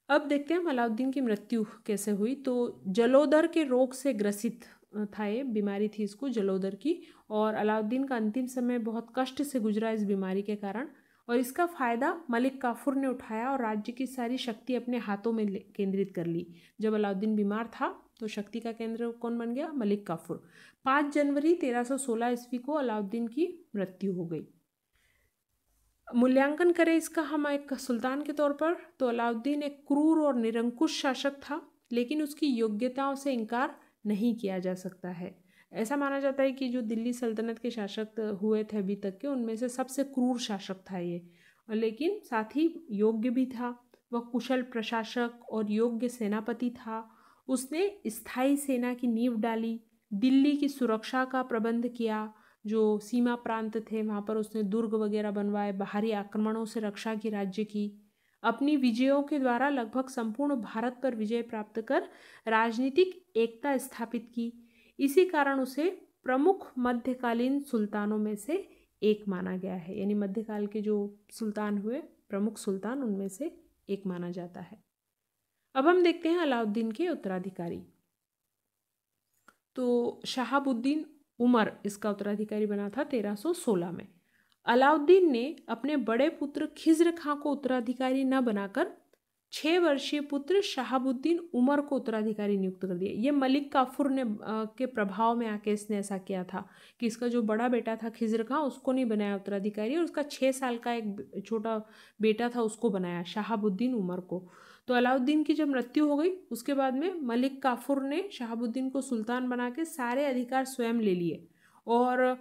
अब देखते हैं अलाउद्दीन की मृत्यु कैसे हुई। तो जलोदर के रोग से ग्रसित था, ये बीमारी थी इसको, जलोदर की, और अलाउद्दीन का अंतिम समय बहुत कष्ट से गुजरा इस बीमारी के कारण। और इसका फ़ायदा मलिक काफूर ने उठाया और राज्य की सारी शक्ति अपने हाथों में केंद्रित कर ली। जब अलाउद्दीन बीमार था तो शक्ति का केंद्र कौन बन गया, मलिक काफूर। 5 जनवरी 1316 ईस्वी को अलाउद्दीन की मृत्यु हो गई। मूल्यांकन करें इसका हम एक सुल्तान के तौर पर, तो अलाउद्दीन एक क्रूर और निरंकुश शासक था, लेकिन उसकी योग्यताओं से इनकार नहीं किया जा सकता है। ऐसा माना जाता है कि जो दिल्ली सल्तनत के शासक हुए थे अभी तक के, उनमें से सबसे क्रूर शासक था ये, लेकिन साथ ही योग्य भी था। वह कुशल प्रशासक और योग्य सेनापति था। उसने स्थायी सेना की नींव डाली, दिल्ली की सुरक्षा का प्रबंध किया, जो सीमा प्रांत थे वहाँ पर उसने दुर्ग वगैरह बनवाए, बाहरी आक्रमणों से रक्षा की राज्य की। अपनी विजयों के द्वारा लगभग संपूर्ण भारत पर विजय प्राप्त कर राजनीतिक एकता स्थापित की। इसी कारण उसे प्रमुख मध्यकालीन सुल्तानों में से एक माना गया है, यानी मध्यकाल के जो सुल्तान हुए, प्रमुख सुल्तान, उनमें से एक माना जाता है। अब हम देखते हैं अलाउद्दीन के उत्तराधिकारी। तो शहाबुद्दीन उमर इसका उत्तराधिकारी बना था 1316 में। अलाउद्दीन ने अपने बड़े पुत्र खिज्र खां को उत्तराधिकारी न बनाकर 6 वर्षीय पुत्र शहाबुद्दीन उमर को उत्तराधिकारी नियुक्त कर दिया। ये मलिक काफूर ने के प्रभाव में आके इसने ऐसा किया था कि इसका जो बड़ा बेटा था खिज्र खां, उसको नहीं बनाया उत्तराधिकारी, और उसका 6 साल का एक छोटा बेटा था उसको बनाया, शहाबुद्दीन उमर को। तो अलाउद्दीन की जब मृत्यु हो गई उसके बाद में मलिक काफूर ने शहाबुद्दीन को सुल्तान बना के सारे अधिकार स्वयं ले लिए और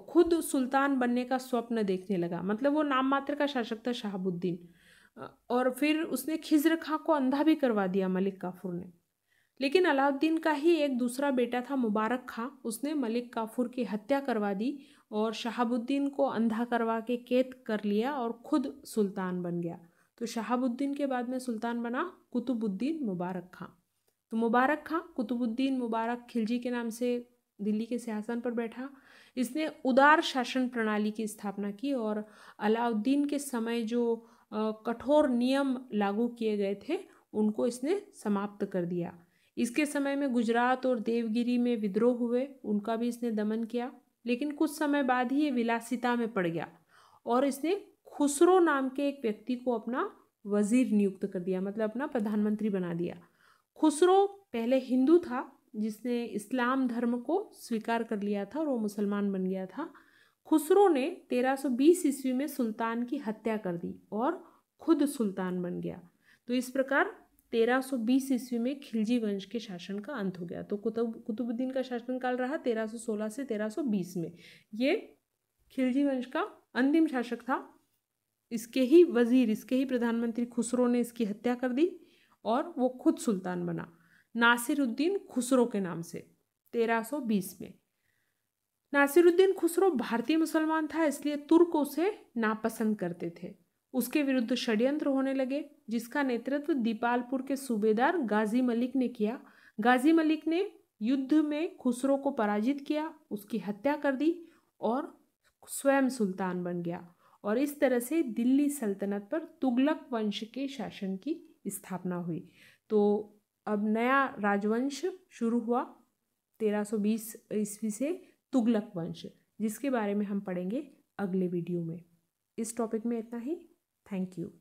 खुद सुल्तान बनने का स्वप्न देखने लगा। मतलब वो नाम मात्र का शासक था शहाबुद्दीन। और फिर उसने खिज्र खां को अंधा भी करवा दिया मलिक काफूर ने। लेकिन अलाउद्दीन का ही एक दूसरा बेटा था मुबारक खां, उसने मलिक काफूर की हत्या करवा दी और शहाबुद्दीन को अंधा करवा के कैद कर लिया और खुद सुल्तान बन गया। तो शहाबुद्दीन के बाद में सुल्तान बना कुतुबुद्दीन मुबारक खां। तो मुबारक खां कुतुबुद्दीन मुबारक खिलजी के नाम से दिल्ली के सिंहासन पर बैठा। इसने उदार शासन प्रणाली की स्थापना की और अलाउद्दीन के समय जो कठोर नियम लागू किए गए थे उनको इसने समाप्त कर दिया। इसके समय में गुजरात और देवगिरी में विद्रोह हुए, उनका भी इसने दमन किया। लेकिन कुछ समय बाद ही ये विलासिता में पड़ गया और इसने खुसरो नाम के एक व्यक्ति को अपना वजीर नियुक्त कर दिया, मतलब अपना प्रधानमंत्री बना दिया। खुसरो पहले हिंदू था जिसने इस्लाम धर्म को स्वीकार कर लिया था और वो मुसलमान बन गया था। खुसरो ने 1320 ईस्वी में सुल्तान की हत्या कर दी और खुद सुल्तान बन गया। तो इस प्रकार 1320 ईस्वी में खिलजी वंश के शासन का अंत हो गया। तो कुतुबुद्दीन का शासनकाल रहा 1316 से 1320 में। ये खिलजी वंश का अंतिम शासक था। इसके ही वजीर, इसके ही प्रधानमंत्री खुसरो ने इसकी हत्या कर दी और वो खुद सुल्तान बना नासिरुद्दीन खुसरो के नाम से 1320 में। नासिरुद्दीन खुसरो भारतीय मुसलमान था, इसलिए तुर्क उसे नापसंद करते थे। उसके विरुद्ध षड्यंत्र होने लगे जिसका नेतृत्व दीपालपुर के सूबेदार गाजी मलिक ने किया। गाजी मलिक ने युद्ध में खुसरो को पराजित किया, उसकी हत्या कर दी और स्वयं सुल्तान बन गया। और इस तरह से दिल्ली सल्तनत पर तुगलक वंश के शासन की स्थापना हुई। तो अब नया राजवंश शुरू हुआ 1320 ईस्वी से, तुगलक वंश, जिसके बारे में हम पढ़ेंगे अगले वीडियो में। इस टॉपिक में इतना ही। Thank you.